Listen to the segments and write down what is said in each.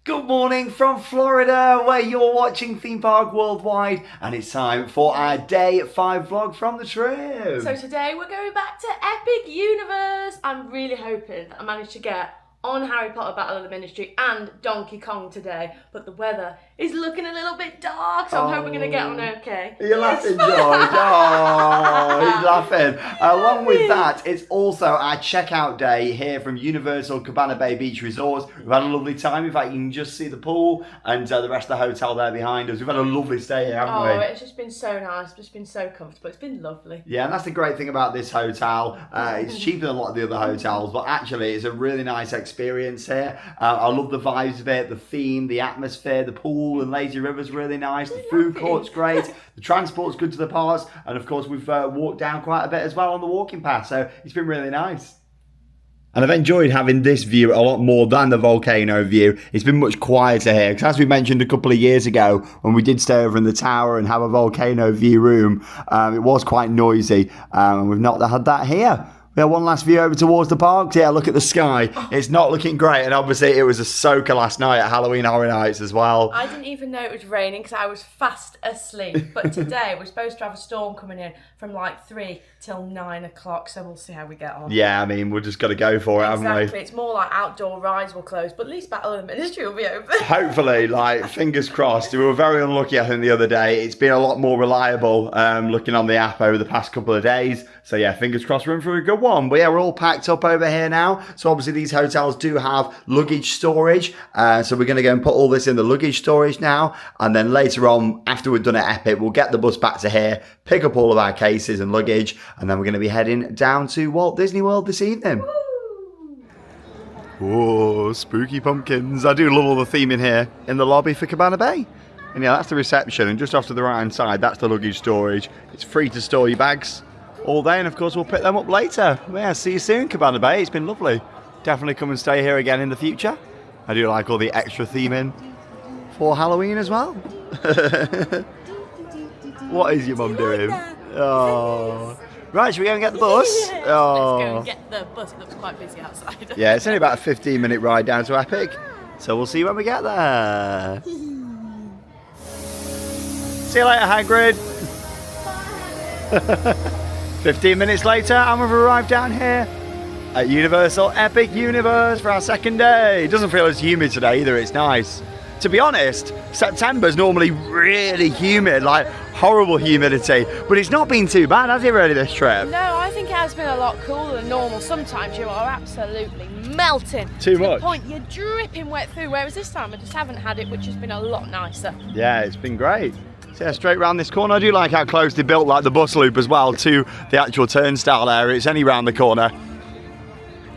Good morning from Florida, where you're watching Theme Park Worldwide, and it's time for our Day 5 vlog from the trip. So today we're going back to Epic Universe. I'm really hoping that I managed to get on Harry Potter Battle of the Ministry and Donkey Kong today, but the weather is looking a little bit dark, so I'm hoping we're going to get on okay. You're laughing, George. Oh, he's laughing. Along with that, it's also our checkout day here from Universal Cabana Bay Beach Resorts. We've had a lovely time. In fact, you can just see the pool and the rest of the hotel there behind us. We've had a lovely stay here, haven't we? Oh, it's just been so nice. It's just been so comfortable. It's been lovely. Yeah, and that's the great thing about this hotel. It's cheaper than a lot of the other hotels, but actually it's a really nice experience here. I love the vibes of it, the theme, the atmosphere, the pool and lazy river's really nice. The food court's great. The transport's good to the parks, and of course we've walked down quite a bit as well on the walking path, so it's been really nice. And I've enjoyed having this view a lot more than the volcano view. It's been much quieter here, because as we mentioned a couple of years ago, when we did stay over in the tower and have a volcano view room, it was quite noisy, and we've not had that here. We had one last view over towards the parks. Yeah, look at the sky. It's not looking great, and obviously it was a soaker last night at Halloween Horror Nights as well. I didn't even know it was raining because I was fast asleep. But today we're supposed to have a storm coming in from like 3 till 9 o'clock, so we'll see how we get on. Yeah, I mean, we've just got to go for it, haven't we? Exactly. It's more like outdoor rides will close, but at least Battle of the Ministry will be open. Hopefully, like, fingers crossed. We were very unlucky, I think, the other day. It's been a lot more reliable looking on the app over the past couple of days. So yeah, fingers crossed we're in for a good one. But yeah, we're all packed up over here now. So obviously these hotels do have luggage storage. So we're going to go and put all this in the luggage storage now. And then later on, after we're done at Epic, we'll get the bus back to here, pick up all of our cases and luggage. And then we're going to be heading down to Walt Disney World this evening. Whoa, spooky pumpkins. I do love all the theming here in the lobby for Cabana Bay. And yeah, that's the reception. And just off to the right hand side, that's the luggage storage. It's free to store your bags all day, and of course we'll pick them up later. Yeah, see you soon, Cabana Bay. It's been lovely. Definitely come and stay here again in the future. I do like all the extra theming for Halloween as well. What is your mum doing? Oh. Right, should we go and get the bus? Yeah, oh. Let's go and get the bus. It looks quite busy outside. Yeah, it's only about a 15-minute ride down to Epic, so we'll see you when we get there. See you later, Hagrid. 15 minutes later, and we've arrived down here at Universal Epic Universe for our second day. It doesn't feel as humid today either, it's nice. To be honest, September's normally really humid, like horrible humidity, but it's not been too bad, has it really, this trip? No, I think it has been a lot cooler than normal. Sometimes you are absolutely melting. Too much. To the point you're dripping wet through, whereas this time I just haven't had it, which has been a lot nicer. Yeah, it's been great. So yeah, straight round this corner. I do like how close they built like the bus loop as well to the actual turnstile area. It's only round the corner.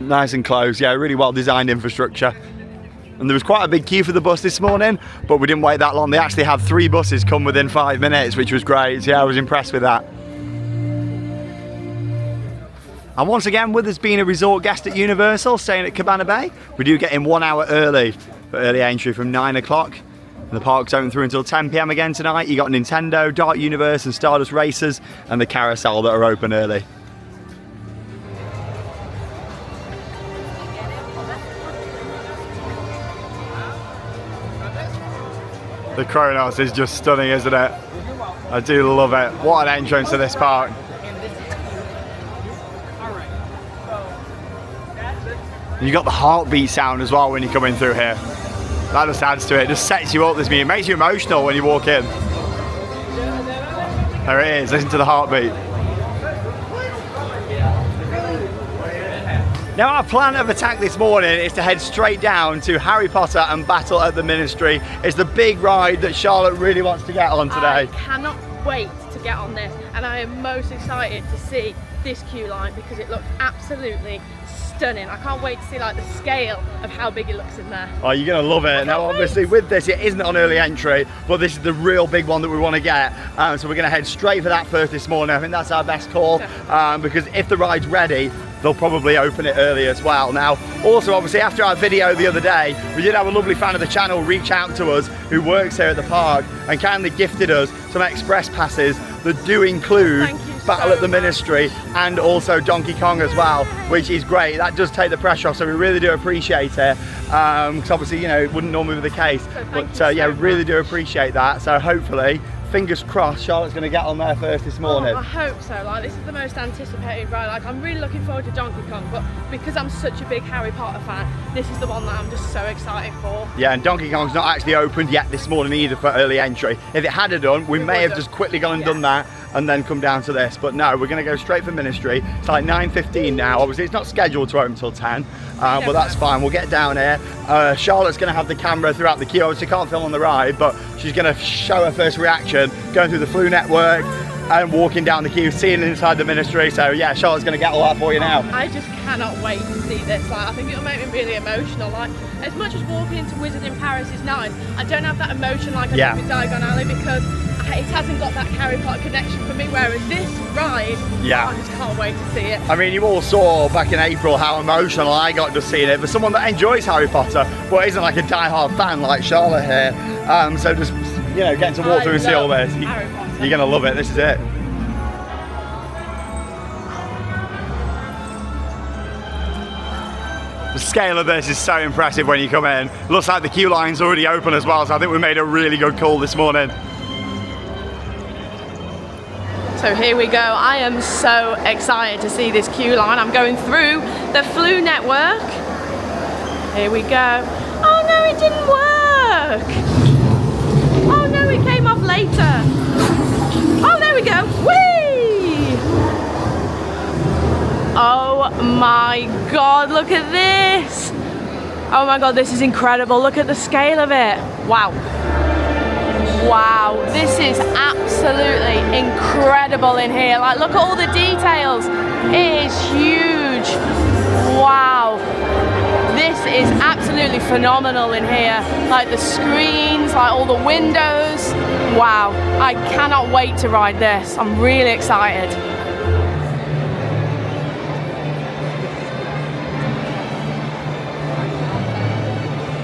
Nice and close. Yeah, really well designed infrastructure. And there was quite a big queue for the bus this morning, but we didn't wait that long. They actually had 3 buses come within 5 minutes, which was great. So yeah, I was impressed with that. And once again, with us being a resort guest at Universal, staying at Cabana Bay, we do get in 1 hour early for early entry from 9 o'clock. And the park's open through until 10 PM again tonight. You got Nintendo, Dark Universe and Stardust Racers and the carousel that are open early. The Kronos is just stunning, isn't it? I do love it. What an entrance to this park. You got the heartbeat sound as well when you're coming through here. That just adds to it. It just sets you up, this music. It makes you emotional when you walk in. There it is. Listen to the heartbeat. Now our plan of attack this morning is to head straight down to Harry Potter and Battle at the Ministry. It's the big ride that Charlotte really wants to get on today. I cannot wait to get on this, and I am most excited to see this queue line because it looks absolutely stunning. I can't wait to see like the scale of how big it looks in there. Oh, you're gonna love it. Now obviously with this it isn't on early entry, but this is the real big one that we want to get, so we're gonna head straight for that first this morning. I think that's our best call, because if the ride's ready they'll probably open it early as well. Now also obviously after our video the other day we did have a lovely fan of the channel reach out to us who works here at the park and kindly gifted us some express passes that do include Thank you Battle at the Ministry, and also Donkey Kong as well, which is great. That does take the pressure off, so we really do appreciate it. Because obviously, you know, it wouldn't normally be the case. But yeah, really do appreciate that. So hopefully, fingers crossed, Charlotte's going to get on there first this morning. Oh, I hope so. Like, this is the most anticipated ride. Like, I'm really looking forward to Donkey Kong, but because I'm such a big Harry Potter fan, this is the one that I'm just so excited for. Yeah, and Donkey Kong's not actually opened yet this morning either for early entry. If it had done, we may have just quickly gone and done that and then come down to this. But no, we're going to go straight for Ministry. It's like 9:15 now. Obviously, it's not scheduled to open until 10, but that's fine. We'll get down here. Charlotte's going to have the camera throughout the queue. Obviously, can't film on the ride, but she's going to show her first reaction going through the Flu Network and walking down the queue, seeing inside the Ministry. So yeah, Charlotte's going to get all that for you now. I just cannot wait to see this. Like, I think it'll make me really emotional. Like, as much as walking into Wizard in Paris is nice, I don't have that emotion like I do with Diagon Alley, because it hasn't got that Harry Potter connection for me, whereas this ride, I just can't wait to see it. I mean, you all saw back in April how emotional I got just seeing it. For someone that enjoys Harry Potter, but isn't like a die-hard fan like Charlotte here, so just, you know, getting to walk through and see all this, you're going to love it. This is it. The scale of this is so impressive when you come in. Looks like the queue line's already open as well, so I think we made a really good call this morning. So here we go. I am so excited to see this queue line. I'm going through the Flu Network. Here we go. Oh no, it didn't work. Oh no, it came off later. Oh, there we go. Whee! Oh my God, look at this. Oh my God, this is incredible. Look at the scale of it. Wow. Wow, this is absolutely incredible in here. Like, look at all the details. It is huge. Wow. This is absolutely phenomenal in here. Like the screens, like all the windows. Wow, I cannot wait to ride this. I'm really excited.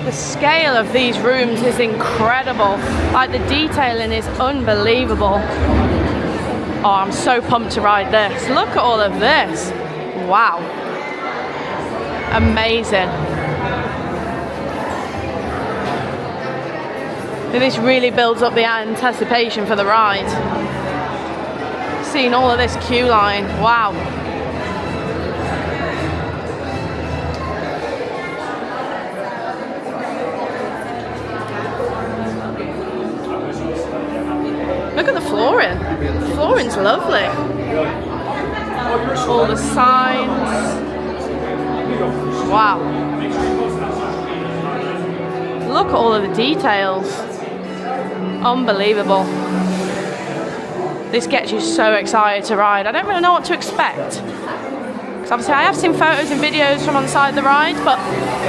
The scale of these rooms is incredible. Like, the detailing is unbelievable. Oh, I'm so pumped to ride this. Look at all of this. Wow. Amazing. This really builds up the anticipation for the ride. Seeing all of this queue line. Wow. Look at the flooring. The flooring's lovely. All the signs. Wow. Look at all of the details. Unbelievable. This gets you so excited to ride. I don't really know what to expect. Because obviously I have seen photos and videos from on the side of the ride, but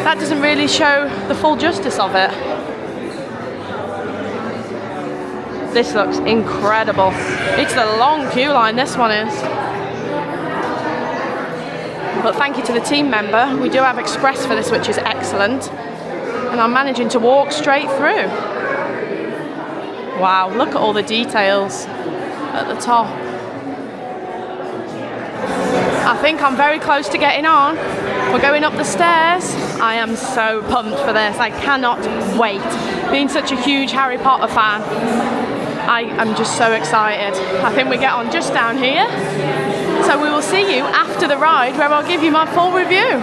that doesn't really show the full justice of it. This looks incredible. It's the long queue line, this one is. But thank you to the team member. We do have express for this, which is excellent. And I'm managing to walk straight through. Wow, look at all the details at the top. I think I'm very close to getting on. We're going up the stairs. I am so pumped for this. I cannot wait. Being such a huge Harry Potter fan, I am just so excited. I think we get on just down here. So we will see you after the ride, where I'll give you my full review.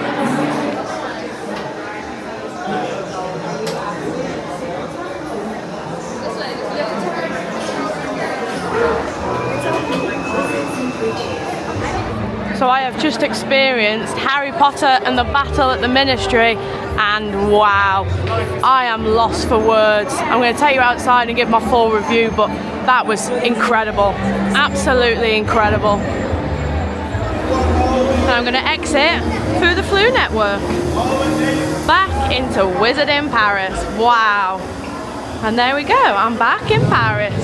So I have just experienced Harry Potter and the Battle at the Ministry, and wow, I am lost for words. I'm going to take you outside and give my full review, but that was incredible, absolutely incredible. And I'm going to exit through the Flu Network, back into Wizard in Paris. Wow. And there we go, I'm back in Paris.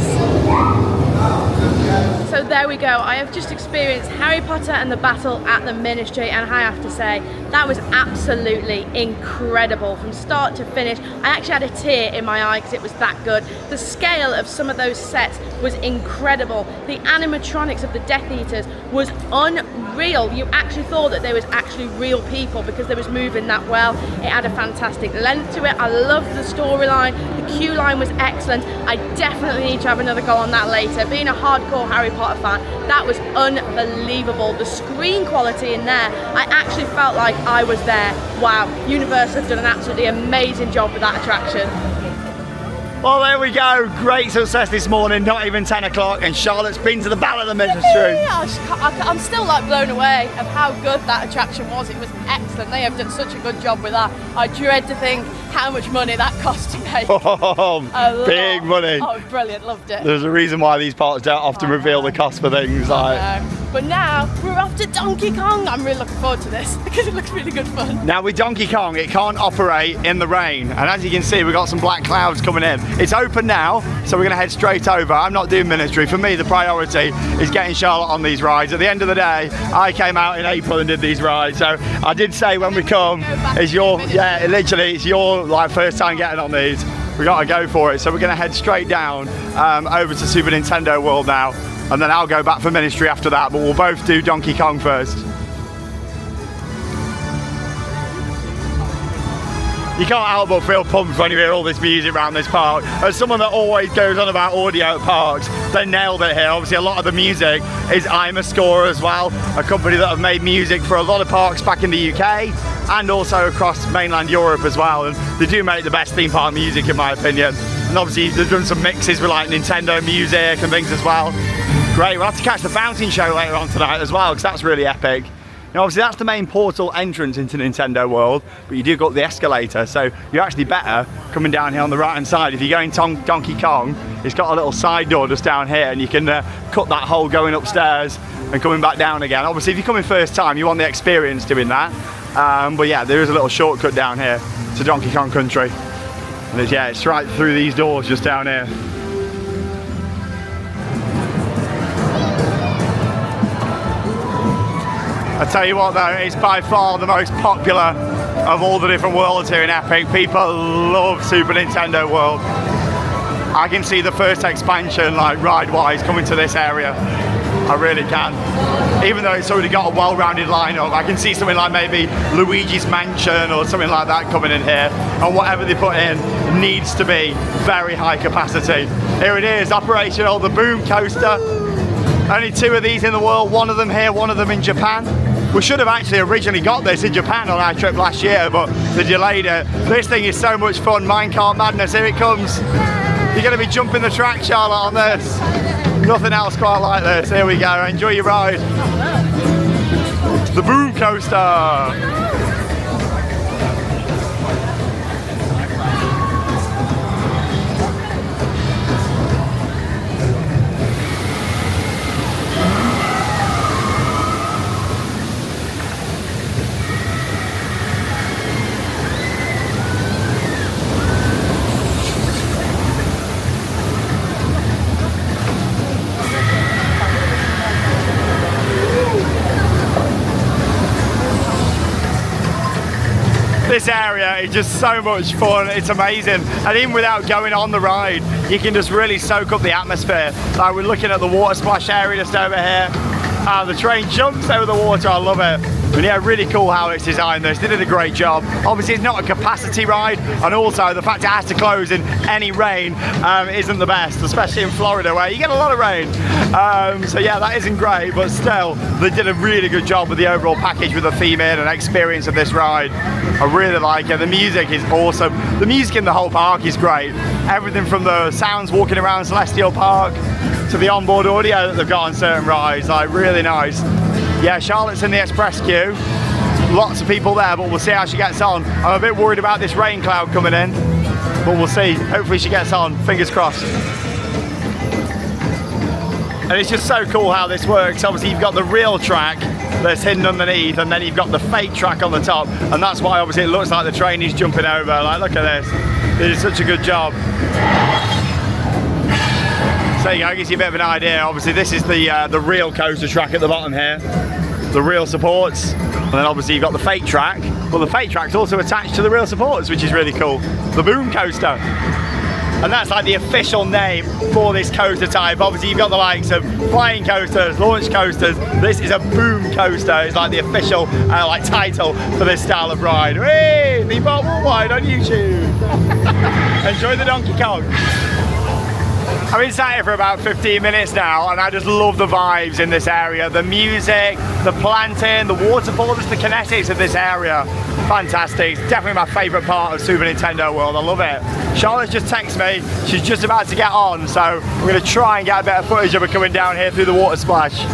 So there we go, I have just experienced Harry Potter and the Battle at the Ministry, and I have to say, that was absolutely incredible from start to finish. I actually had a tear in my eye because it was that good. The scale of some of those sets was incredible. The animatronics of the Death Eaters was unreal. You actually thought that there was actually real people because they was moving that well. It had a fantastic length to it. I loved the storyline. The queue line was excellent. I definitely need to have another go on that later. Being a hardcore Harry Potter fan, that was unbelievable. The screen quality in there, I actually felt like I was there. Wow, Universal have done an absolutely amazing job with that attraction. Well, there we go. Great success this morning, not even 10 o'clock, and Charlotte's been to the Ballad of the Ministry. I'm still like blown away of how good that attraction was. It was excellent. They have done such a good job with that. I dread to think how much money that cost to make. Oh, big money. Oh, brilliant, loved it. There's a reason why these parks don't often reveal the cost for things like. But now we're off to Donkey Kong. I'm really looking forward to this because it looks really good fun. Now with Donkey Kong, it can't operate in the rain, and as you can see, we've got some black clouds coming in. It's open now, so we're going to head straight over. I'm not doing ministry. For me, the priority is getting Charlotte on these rides. At the end of the day, I came out in April and did these rides, so I did say when we come, it's your, yeah, literally, it's your like first time getting on these. We got to go for it. So we're going to head straight down over to Super Nintendo World now, and then I'll go back for ministry after that, but we'll both do Donkey Kong first. You can't help but feel pumped when you hear all this music around this park. As someone that always goes on about audio at parks, they nailed it here. Obviously a lot of the music is I'm a Score as well, a company that have made music for a lot of parks back in the UK and also across mainland Europe as well, and they do make the best theme park music in my opinion. And obviously they've done some mixes with like Nintendo music and things as well. Great, we'll have to catch the fountain show later on tonight as well because that's really epic. Now obviously that's the main portal entrance into Nintendo World, but you do go up the escalator, so you're actually better coming down here on the right hand side. If you're going Donkey Kong, it's got a little side door just down here and you can cut that hole going upstairs and coming back down again. Obviously if you're coming first time, you want the experience doing that, but yeah, there is a little shortcut down here to Donkey Kong Country. And it's right through these doors just down here. I tell you what though, it's by far the most popular of all the different worlds here in Epic. People love Super Nintendo World. I can see the first expansion, like ride-wise, coming to this area. I really can. Even though it's already got a well-rounded lineup, I can see something like maybe Luigi's Mansion or something like that coming in here. And whatever they put in needs to be very high capacity. Here it is, operational, the Boom Coaster. Only 2 of these in the world, one of them here, one of them in Japan. We should have actually originally got this in Japan on our trip last year, but they delayed it. This thing is so much fun, Minecart Madness, here it comes. You're going to be jumping the track, Charlotte, on this. Nothing else quite like this. Here we go, enjoy your ride. The Boom Coaster. This area is just so much fun, it's amazing. And even without going on the ride, you can just really soak up the atmosphere. Like we're looking at the water splash area just over here. The train jumps over the water, I love it. But yeah, really cool how it's designed this. They did a great job. Obviously it's not a capacity ride, and also the fact it has to close in any rain isn't the best, especially in Florida where you get a lot of rain. So yeah, that isn't great, but still, they did a really good job with the overall package with the theme in and experience of this ride. I really like it. The music is awesome. The music in the whole park is great. Everything from the sounds walking around Celestial Park to the onboard audio that they've got on certain rides, like really nice. Yeah, Charlotte's in the express queue. Lots of people there, but we'll see how she gets on. I'm a bit worried about this rain cloud coming in, but we'll see. Hopefully she gets on, fingers crossed. And it's just so cool how this works. Obviously you've got the real track that's hidden underneath, and then you've got the fake track on the top, and that's why obviously it looks like the train is jumping over. Like, look at this. They did such a good job. So yeah, I gives you a bit of an idea. Obviously this is the real coaster track at the bottom here. The real supports. And then obviously you've got the fake track. Well, the fake track's also attached to the real supports, which is really cool. The Boom Coaster. and that's like the official name for this coaster type. Obviously you've got the likes of flying coasters, launch coasters. This is a boom coaster. It's like the official like title for this style of ride. Hey, the Bob Wide on YouTube. Enjoy the Donkey Kong. I've been sat here for about 15 minutes now, and I just love the vibes in this area. The music, the planting, the waterfall, just the kinetics of this area. Fantastic. It's definitely my favourite part of Super Nintendo World. I love it. Charlotte's just texted me. She's just about to get on, so we're going to try and get a bit of footage of her coming down here through the water splash.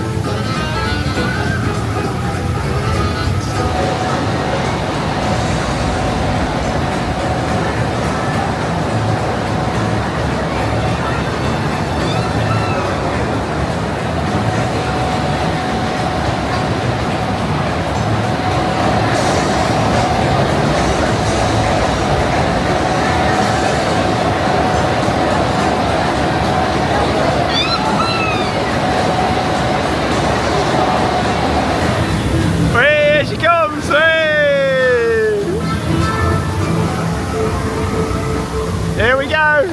Here we go!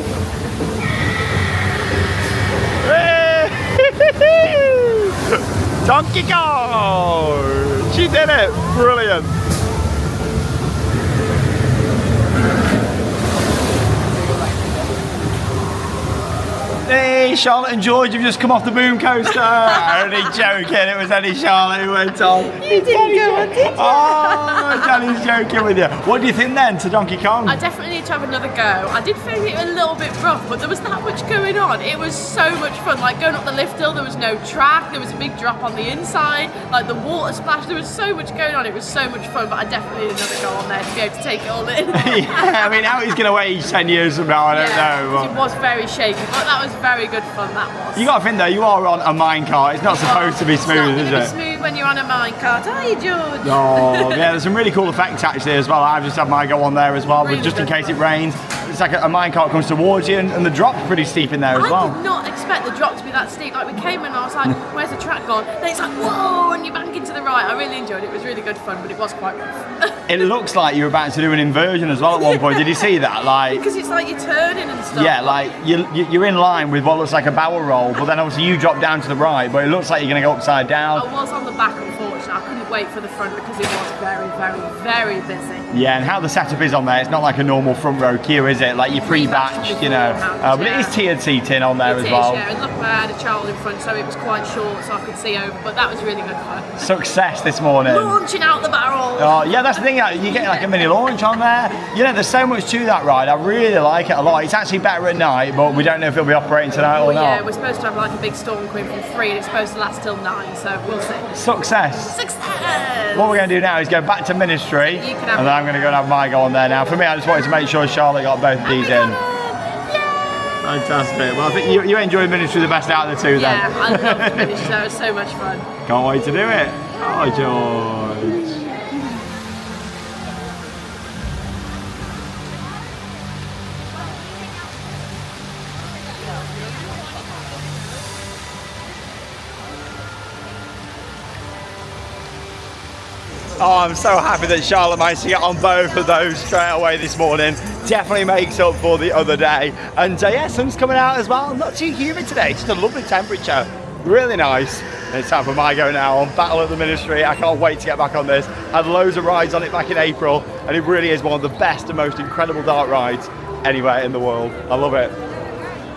Donkey Kong! She did it! Brilliant! Hey, Charlotte and George have just come off the boom coaster. Only joking, it was only Charlotte who went on. You didn't go on, did you? Oh, Danny's joking with you. What do you think then to Donkey Kong? I definitely need to have another go. I did find it a little bit rough, but there was that much going on. It was so much fun. Like going up the lift hill, there was no track, there was a big drop on the inside, like the water splash, there was so much going on. It was so much fun, but I definitely need another go on there to be able to take it all in. Yeah, I mean, how he's going to age 10 years from now, I don't know. It was very shaky, but that was very good fun, that was. You got to think though, you are on a minecart. It's not supposed to be smooth, is it? It's not smooth when you're on a minecart, are you, George? Oh, yeah, there's some really cool effects actually as well. I've just had my go on there as well, Really but just in good case fun. it rains, it's like a minecart comes towards you, and the drop's pretty steep in there as well. I did not expect the drop to be that steep. Like we came and I was like, where's the track gone? Then it's like, whoa, and you bank into the right. I really enjoyed it. It was really good fun, but it was quite rough. It looks like you're about to do an inversion as well at one point. Did you see that? Like, Because it's like you're turning and stuff. yeah, like you're in line with what looks like a barrel roll, but then obviously you drop down to the right, but it looks like you're going to go upside down. I was on the back, unfortunately. I couldn't wait for the front because it was very, very, very busy. Yeah, and how the setup is on there, it's not like a normal front row queue, is it? Like you're pre-batched, you know. But it is tiered seating on there as well. Yeah, and look, I had a child in front, so it was quite short, so I could see over. But that was really good fun. Success this morning. Launching out the barrel. Oh, yeah, that's the thing. You get like a mini launch on there. You know, there's so much to that ride. I really like it a lot. It's actually better at night, but we don't know if it'll be operating tonight or Yeah, not. we're supposed to have like a big storm queen from 3, and it's supposed to last till 9, so we'll see. Success. Success! What we're going to do now is go back to Ministry, You can have and then I'm going to go and have my go on there now. For me, I just wanted to make sure Charlotte got both of these in. Fantastic. Well, I think you enjoyed Ministry the best out of the two then. Yeah, I loved the finish, so it was so much fun. Can't wait to do it. Oh, George. Oh, I'm so happy that Charlotte managed to get on both of those straight away this morning. Definitely makes up for the other day. And yeah, sun's coming out as well. Not too humid today, just a lovely temperature. Really nice. And it's time for my go now on Battle of the Ministry. I can't wait to get back on this. Had loads of rides on it back in April, and it really is one of the best and most incredible dark rides anywhere in the world. I love it.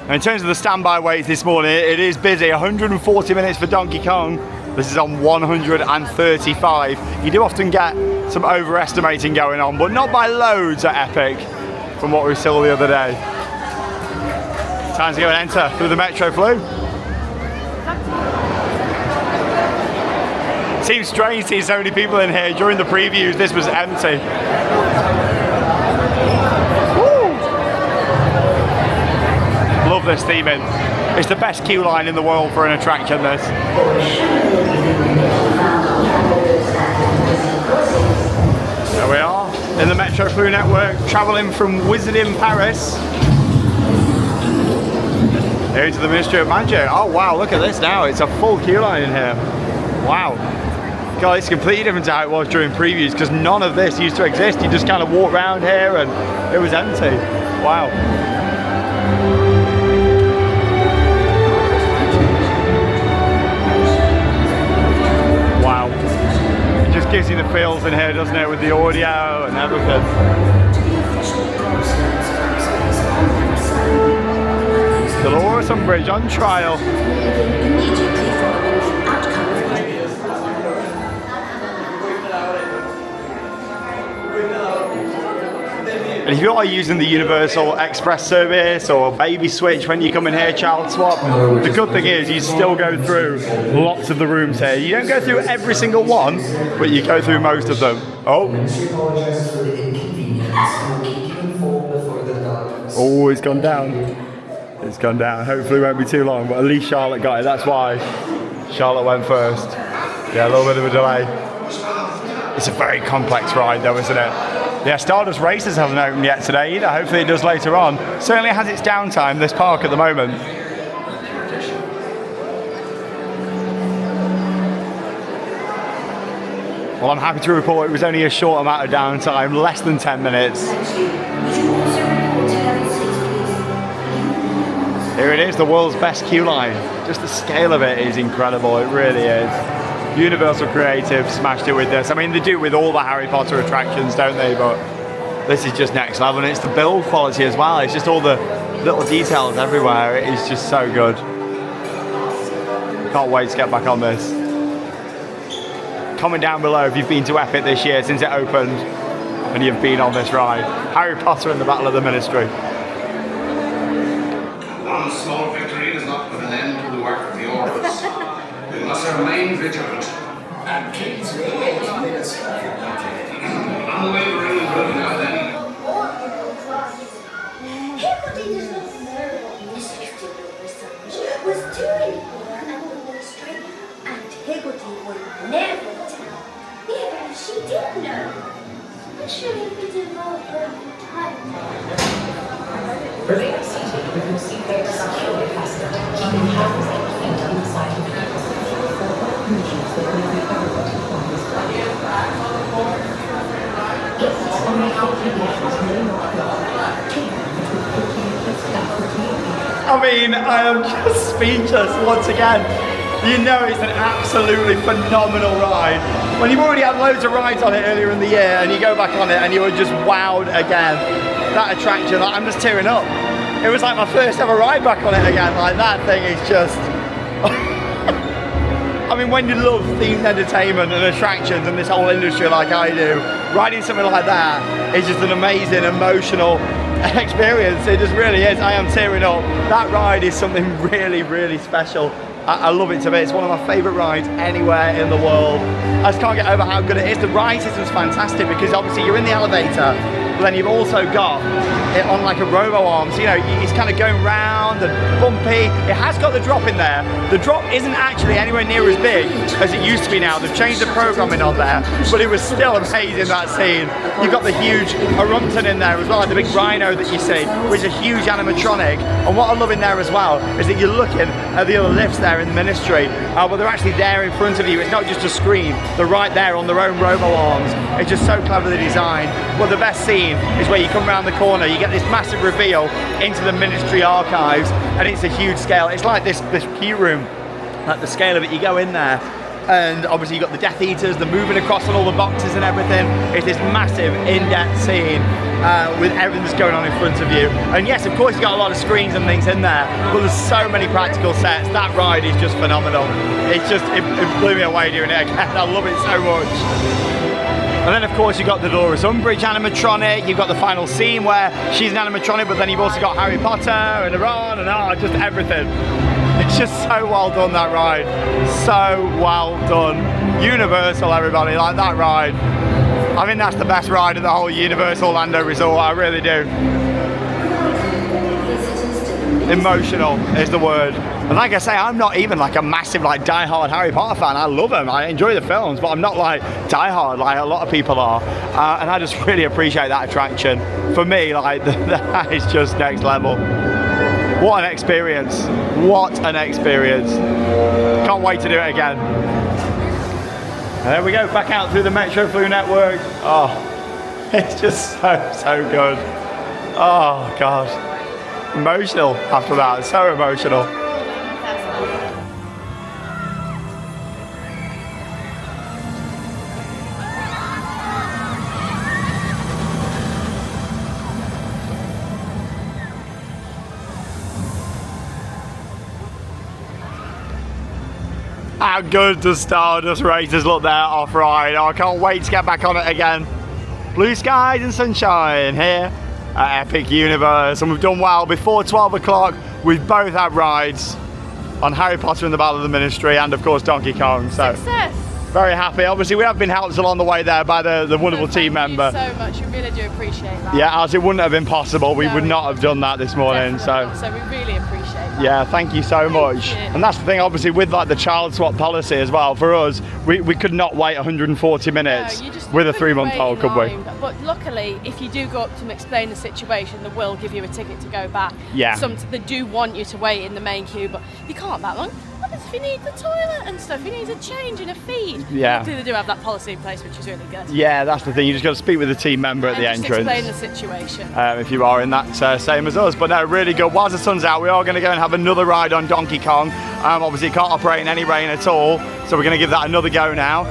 Now, in terms of the standby waits this morning, it is busy. 140 minutes for Donkey Kong. This is on 135. You do often get some overestimating going on, but not by loads at Epic from what we saw the other day. Time to go and enter through the Metro Flu. Seems strange to see so many people in here. During the previews, this was empty. Woo! Love this theming. It's the best queue line in the world for an attraction, this. There we are, in the Metro Flu network, travelling from Wizarding Paris here to the Ministry of Magic. Oh wow, look at this now, it's a full queue line in here. Wow. God, it's completely different to how it was during previews, because none of this used to exist. You just kind of walk around here and it was empty. Wow. Wow. It just gives you the feels in here, doesn't it, with the audio and everything. Dolores Umbridge on trial. And if you are using the Universal Express service or Baby Switch when you come in here, child swap, the good thing is you still go through lots of the rooms here. You don't go through every single one, but you go through most of them. Oh, oh, it's gone down. It's gone down. Hopefully it won't be too long, but at least Charlotte got it. That's why Charlotte went first. Yeah, a little bit of a delay. It's a very complex ride though, isn't it? Yeah, Stardust Races hasn't opened yet today either. Hopefully it does later on. Certainly has its downtime, this park at the moment. Well, I'm happy to report it was only a short amount of downtime, less than 10 minutes. Here it is, the world's best queue line. Just the scale of it is incredible, it really is. Universal Creative smashed it with this. I mean, they do it with all the Harry Potter attractions, don't they? But this is just next level, and it's the build quality as well. It's just all the little details everywhere. It is just so good. Can't wait to get back on this. Comment down below if you've been to Epic this year since it opened and you've been on this ride. Harry Potter and the Battle of the Ministry. One small victory does not put an end to the work of the Oracles. We must remain vigilant. And Kingsway is unwavering will now then. Was doing for an ministry, and Higgledy would never tell, even if she did know. But surely we did all her time. Remain seated with your seatbelt securely fastened, keeping hands and feet on the side of the vehicle. For all conditions that will be covered on this flight. Guests on the contributions may not go. I mean, I am just speechless once again. You know it's an absolutely phenomenal ride. When you've already had loads of rides on it earlier in the year and you go back on it and you are just wowed again. That attraction, like, I'm just tearing up. It was like my first ever ride back on it again. Like, that thing is just... I mean, when you love themed entertainment and attractions and this whole industry like I do, riding something like that is just an amazing, emotional experience. It just really is. I am tearing up. That ride is something really, really special. I love it to bits. It's one of my favourite rides anywhere in the world. I just can't get over how good it is. The ride system's fantastic because obviously you're in the elevator, but then you've also got it on like a robo-arm. So, you know, it's kind of going round and bumpy. It has got the drop in there. The drop isn't actually anywhere near as big as it used to be now. They've changed the programming on there, but it was still amazing, that scene. You've got the huge Orungton in there as well, like the big rhino that you see, which is a huge animatronic. And what I love in there as well is that you're looking at the other lifts there in the Ministry, but they're actually there in front of you. It's not just a screen. They're right there on their own robo-arms. It's just so cleverly designed. Well, the best scene is where you come around the corner, you get this massive reveal into the Ministry archives, and it's a huge scale. It's like this queue room, like the scale of it. You go in there, and obviously you've got the Death Eaters, they're moving across on all the boxes and everything. It's this massive in-depth scene with everything that's going on in front of you. And yes, of course you've got a lot of screens and things in there, but there's so many practical sets. That ride is just phenomenal. It's just, it blew me away doing it again. I love it so much. And then of course you've got the Dolores Umbridge animatronic, you've got the final scene where she's an animatronic, but then you've also got Harry Potter and Ron and just everything. It's just so well done, that ride. So well done. Universal, everybody, like that ride. I think that's the best ride of the whole Universal Orlando Resort, I really do. Emotional is the word. And like I say, I'm not even like a massive like die-hard Harry Potter fan. I love them, I enjoy the films, but I'm not like die-hard like a lot of people are. And I just really appreciate that attraction. For me, like that is just next level. What an experience. What an experience. Can't wait to do it again. And there we go, back out through the Metro Flu network. Oh, it's just so good. Oh God. Emotional after that, so emotional. How good does Stardust Racers look there off-ride? Oh, I can't wait to get back on it again. Blue skies and sunshine here at Epic Universe, and we've done well. Before 12 o'clock, we've both had rides on Harry Potter and the Battle of the Ministry and of course Donkey Kong. So Success! very happy. Obviously we have been helped along the way there by the wonderful team member. Thank you so much, we really do appreciate that. Yeah, as it wouldn't have been possible, we would not have done that this morning. So So we really appreciate that. yeah, thank you so much. you. And that's the thing, obviously, with like the child swap policy as well, for us, we could not wait 140 minutes No, you just with a couldn't 3-month-old, wait could in we? line. But luckily, if you do go up to them, explain the situation, they will give you a ticket to go back. Yeah. They do want you to wait in the main queue, but you can't that long. What if you need the toilet and stuff? You need a change and a feed. Yeah. Luckily, they do have that policy in place, which is really good. Yeah, that's the thing. You just got to speak with the team member at And the just entrance. explain the situation. If you are in that same as us. But no, really good. Whilst the sun's out, we are going to go and have another ride on Donkey Kong. Obviously, it can't operate in any rain at all, so we're going to give that another go now.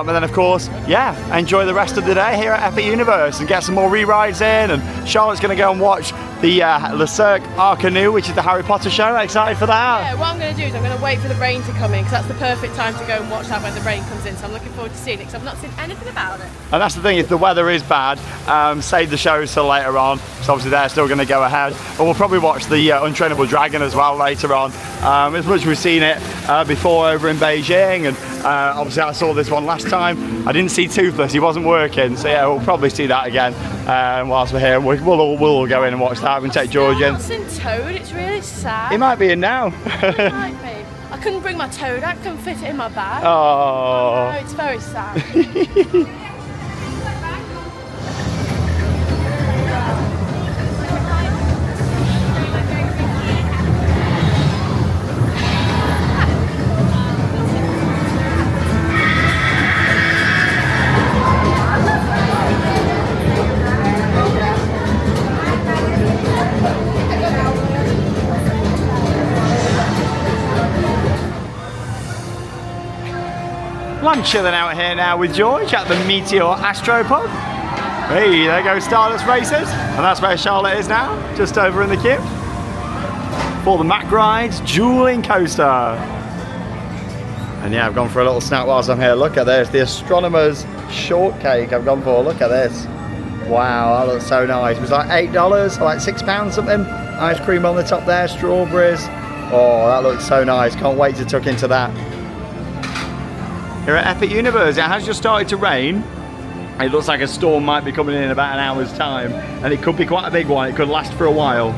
And then, of course, yeah, enjoy the rest of the day here at Epic Universe and get some more re-rides in. And Charlotte's going to go and watch the Le Cirque Arcanu, which is the Harry Potter show. Excited for that? Yeah, what I'm going to do is I'm going to wait for the rain to come in, because that's the perfect time to go and watch that when the rain comes in. So I'm looking forward to seeing it, because I've not seen anything about it. And that's the thing, if the weather is bad, save the shows till later on. So obviously they're still going to go ahead. And we'll probably watch the Untrainable Dragon as well later on. As much as we've seen it before over in Beijing, and obviously I saw this one last time. I didn't see Toothless, he wasn't working. So yeah, we'll probably see that again whilst we're here. We'll all go in and watch that and take George in. Not seen Toad, it's really sad. He might be in now. It might be. I couldn't bring my Toad, I couldn't fit it in my bag. Oh. No, it's very sad. Well, I'm chilling out here now with George at the Meteor Astropub. Hey, there goes Stardust Racers. And that's where Charlotte is now, just over in the queue. For the Mack Rides Dueling Coaster. And yeah, I've gone for a little snack whilst I'm here. Look at this, the Astronomer's Shortcake I've gone for, look at this. Wow, that looks so nice. It was like $8, like £6 something. Ice cream on the top there, strawberries. Oh, that looks so nice. Can't wait to tuck into that. Here at Epic Universe, it has just started to rain. It looks like a storm might be coming in about an hour's time, and it could be quite a big one. It could last for a while.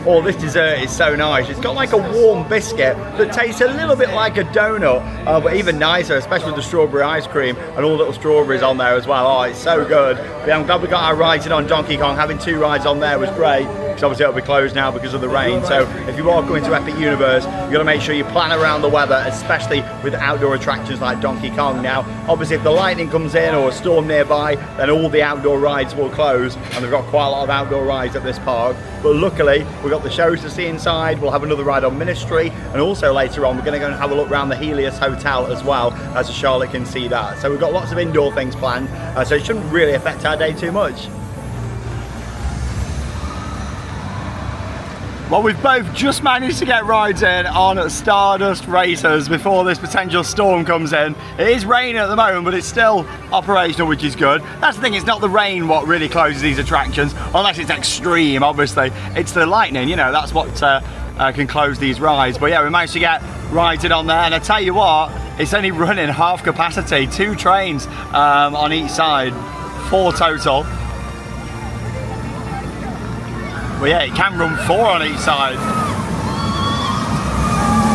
Oh, this dessert is so nice. It's got like a warm biscuit that tastes a little bit like a donut, but even nicer, especially with the strawberry ice cream and all the little strawberries on there as well. Oh, it's so good. But yeah, I'm glad we got our rides in on Donkey Kong. Having 2 rides on there was great, because obviously it'll be closed now because of the rain. So if you are going to Epic Universe, you've got to make sure you plan around the weather, especially with outdoor attractions like Donkey Kong. Now, obviously if the lightning comes in or a storm nearby, then all the outdoor rides will close, and they've got quite a lot of outdoor rides at this park. But luckily, we've got the shows to see inside. We'll have another ride on Ministry, and also later on, we're going to go and have a look around the Helios Hotel as well, so Charlotte can see that. So we've got lots of indoor things planned, so it shouldn't really affect our day too much. Well, we've both just managed to get rides in on Stardust Racers before this potential storm comes in. It is raining at the moment, but it's still operational, which is good. That's the thing, it's not the rain what really closes these attractions, unless it's extreme, obviously. It's the lightning, you know, that's what can close these rides. But yeah, we managed to get rides in on there, and I tell you what, it's only running half capacity. 2 trains on each side, 4 total. Well, yeah, it can run 4 on each side.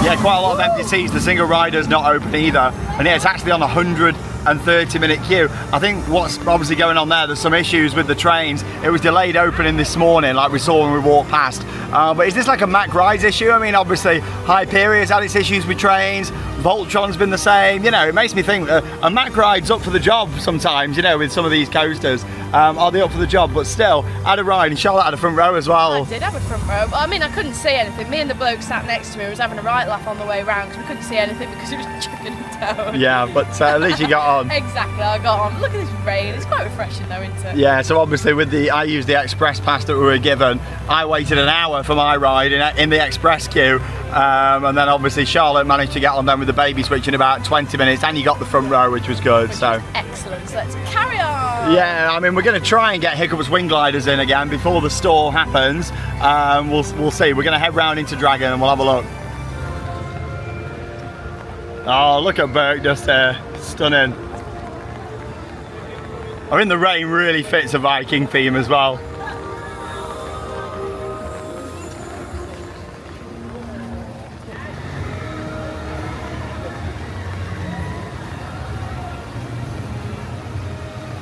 Yeah, quite a lot of empty seats. The single rider's not open either. And yeah, it's actually on a 130-minute queue. I think what's obviously going on there's some issues with the trains. It was delayed opening this morning, like we saw when we walked past. But is this like a Mack Rides issue? I mean, obviously, Hyperia's had its issues with trains. Voltron's been the same. You know, it makes me think a Mack Ride's up for the job sometimes, you know, with some of these coasters. are they up for the job? But still, I had a ride and Charlotte had a front row as well. I did have a front row, but I mean, I couldn't see anything. Me and the bloke sat next to me was having a right laugh on the way round because we couldn't see anything because it was chipping down. Yeah, but at least you got on. Exactly, I got on. Look at this rain. It's quite refreshing though, isn't it? Yeah, so obviously I used the express pass that we were given. I waited an hour for my ride in the express queue, and then obviously Charlotte managed to get on then with the baby switch in about 20 minutes, and you got the front row, which was good. So excellent. So let's carry on. yeah, I mean, we're going to try and get Hiccups wing gliders in again before the store happens. We'll see. We're going to head round into Dragon and we'll have a look. Oh, look at Burke just there, stunning. I mean, the rain really fits a Viking theme as well.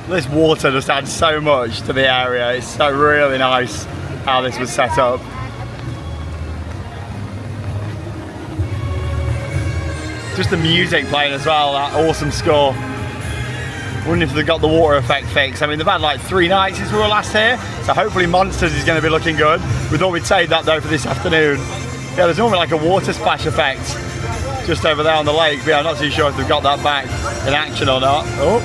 This water just adds so much to the area. It's so really nice how this was set up. Just the music playing as well, that awesome score. Wondering if they've got the water effect fixed. I mean, they've had like 3 nights since we were last here, so hopefully Monsters is going to be looking good. We thought we'd save that though for this afternoon. Yeah, there's normally like a water splash effect just over there on the lake, but yeah, I'm not too sure if they've got that back in action or not. Oh,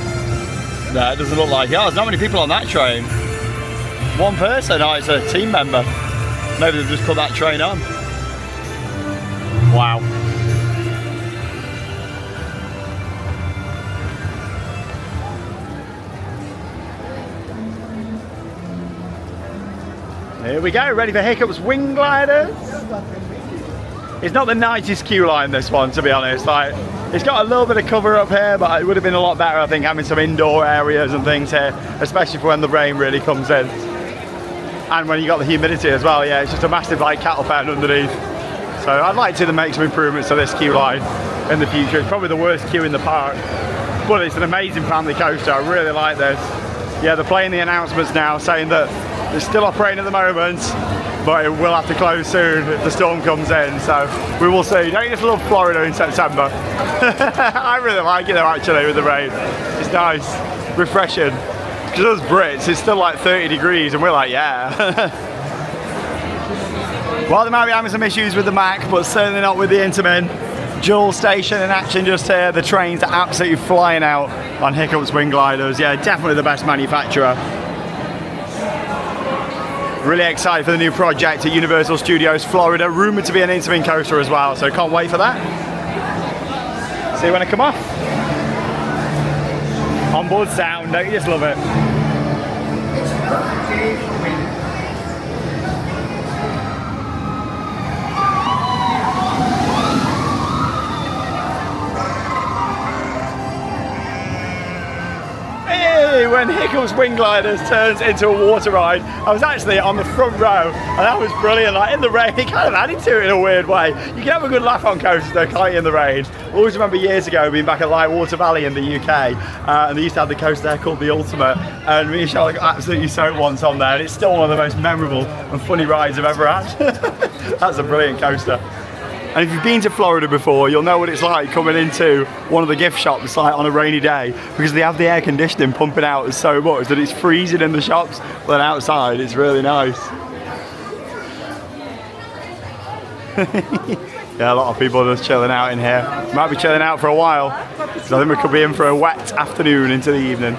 no, it doesn't look like it. Oh, there's not many people on that train. 1 person, oh, it's a team member. Maybe they've just put that train on. Wow. Here we go, ready for Hiccups wing gliders. It's not the nicest queue line, this one, to be honest. Like, it's got a little bit of cover up here, but it would have been a lot better, I think, having some indoor areas and things here, especially for when the rain really comes in. And when you got the humidity as well, yeah, it's just a massive like cattle pen underneath. So I'd like to make some improvements to this queue line in the future. It's probably the worst queue in the park, but it's an amazing family coaster. I really like this. Yeah, they're playing the announcements now saying that it's still operating at the moment, but it will have to close soon if the storm comes in, so we will see. Don't you just love Florida in September? I really like it though, actually, with the rain. It's nice, refreshing. Because us Brits, it's still like 30 degrees and we're like, yeah. Well, they might be having some issues with the Mac, but certainly not with the Intamin. Jewel Station in action just here. The trains are absolutely flying out on Hiccups wing gliders. Yeah, definitely the best manufacturer. Really excited for the new project at Universal Studios Florida, rumoured to be an Intamin coaster as well, so can't wait for that. See you when I come off. Onboard sound, don't you just love it? When Hiccups wing gliders turns into a water ride. I was actually on the front row and that was brilliant. Like in the rain, it kind of added to it in a weird way. You can have a good laugh on coasters though, can't you, in the rain? I always remember years ago being back at Lightwater Valley in the UK, and they used to have the coaster there called the Ultimate, and me and Charlotte got absolutely soaked once on there, and it's still one of the most memorable and funny rides I've ever had. That's a brilliant coaster. And if you've been to Florida before, you'll know what it's like coming into one of the gift shops like on a rainy day, because they have the air conditioning pumping out so much that it's freezing in the shops, but then outside it's really nice. Yeah, a lot of people are just chilling out in here. Might be chilling out for a while, because I think we could be in for a wet afternoon into the evening.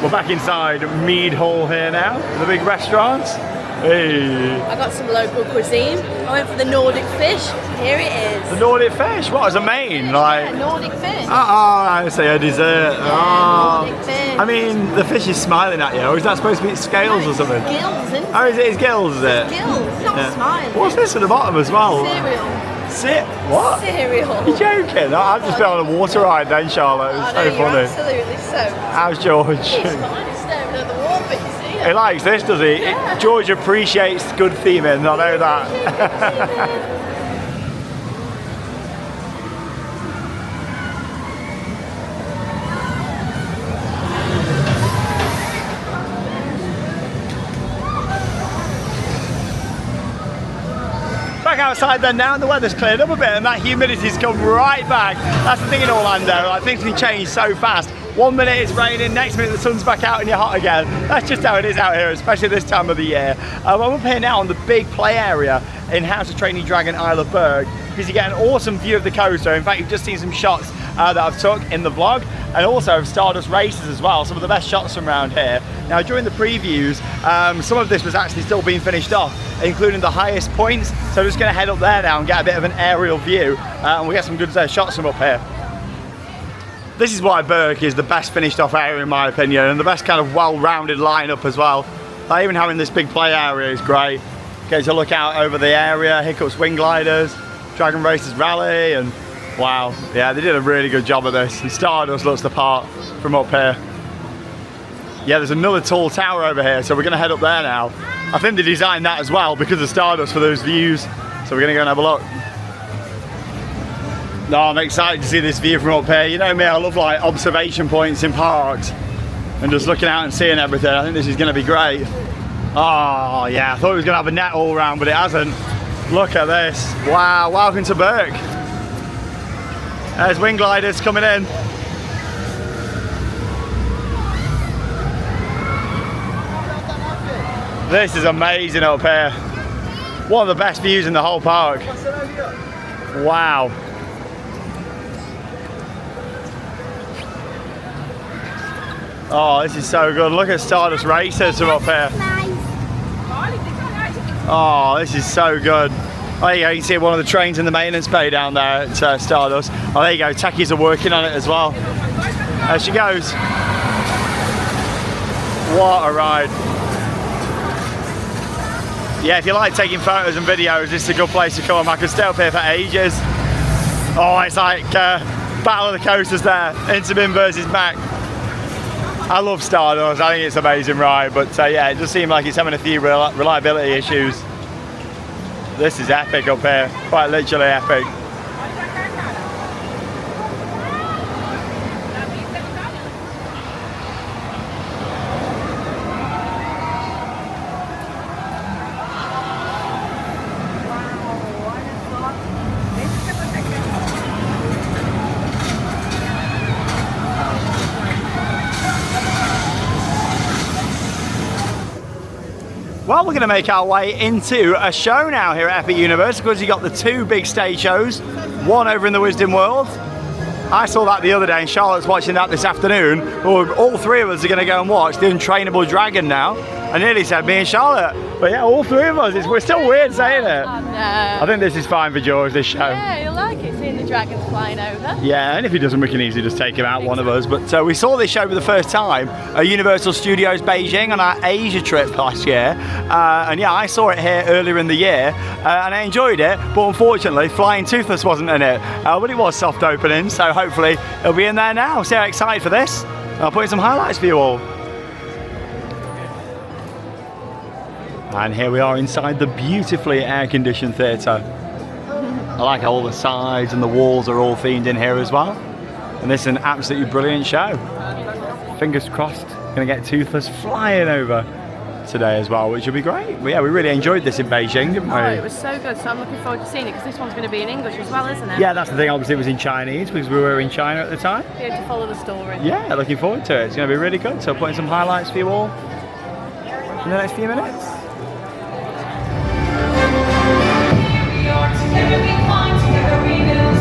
We're back inside Mead Hall here now, the big restaurants. Hey. I got some local cuisine. I went for the Nordic fish. Here it is. The Nordic fish? What, as a main? Like, yeah, Nordic fish. I say a dessert. Yeah, Nordic fish. I mean, the fish is smiling at you, or is that supposed to be its scales or something? Gills, isn't it? Oh, is it his gills, is it? Gills, not smiling. What's this at the bottom as well? Cereal. What? Cereal. You're joking? I've just been on a water ride then, Charlotte. It was so funny. Absolutely so. How's George? He's fine, he's staring at the wall, but you see it. He likes this, does he? Yeah. George appreciates good theming, I know that. Back outside then now, and the weather's cleared up a bit and that humidity's come right back. That's the thing in Orlando, like things can change so fast. 1 minute it's raining, next minute the sun's back out and you're hot again. That's just how it is out here, especially this time of the year. I'm up here now on the big play area in House of Training Dragon Isle of Berg, because you get an awesome view of the coaster. In fact, you've just seen some shots that I've took in the vlog, and also of Stardust races as well, some of the best shots from around here. Now during the previews, some of this was actually still being finished off, including the highest points, so I'm just going to head up there now and get a bit of an aerial view, and we'll get some good shots from up here. This is why Berg is the best finished off area in my opinion, and the best kind of well-rounded lineup as well. Like even having this big play area is great. Get to look out over the area, Hiccup's Wing Gliders, Dragon Racers Rally, and wow, yeah, they did a really good job of this, and Stardust looks the part from up here. Yeah, there's another tall tower over here, so we're going to head up there now. I think they designed that as well because of Stardust for those views, so we're going to go and have a look. No, I'm excited to see this view from up here. You know me, I love like observation points in parks and just looking out and seeing everything. I think this is going to be great. Oh yeah, I thought it was going to have a net all around, but it hasn't. Look at this. Wow, welcome to Berg. There's Wing Gliders coming in. This is amazing up here. One of the best views in the whole park. Wow. Oh, this is so good. Look at Stardust Racers from up here. Oh, this is so good. Oh, there you go. You can see one of the trains in the maintenance bay down there at Stardust. Oh, there you go. Techies are working on it as well. There she goes. What a ride. Yeah, if you like taking photos and videos, this is a good place to come. I could stay up here for ages. Oh, it's like Battle of the Coasters there. Intamin versus Mac. I love Stardust, I think it's an amazing ride, but yeah, it does seem like it's having a few reliability issues. This is epic up here, quite literally epic. Well, we're going to make our way into a show now here at Epic Universe, because you've got the two big stage shows, one over in the Wisdom World. I saw that the other day and Charlotte's watching that this afternoon. All three of us are going to go and watch the Untrainable Dragon now. I nearly said me and Charlotte, but yeah, all three of us. We're still weird saying it. Oh, no. I think this is fine for George, this show. Yeah, you'll like it, seeing the dragons flying over. Yeah, and if he doesn't, we can easily just take him out, one of us. But we saw this show for the first time at Universal Studios Beijing on our Asia trip last year. And yeah, I saw it here earlier in the year and I enjoyed it, but unfortunately Flying Toothless wasn't in it. But it was soft opening, so hopefully it'll be in there now. So excited for this. I'll put in some highlights for you all. And here we are inside the beautifully air-conditioned theatre. I like how all the sides and the walls are all themed in here as well. And this is an absolutely brilliant show. Fingers crossed, gonna get Toothless flying over today as well, which will be great. But yeah, we really enjoyed this in Beijing, didn't we? Oh, it was so good, so I'm looking forward to seeing it, because this one's going to be in English as well, isn't it? Yeah, that's the thing, obviously it was in Chinese, because we were in China at the time. Be able to follow the story. Yeah, looking forward to it. It's gonna be really good. So putting some highlights for you all in the next few minutes. Together we climb, together we build.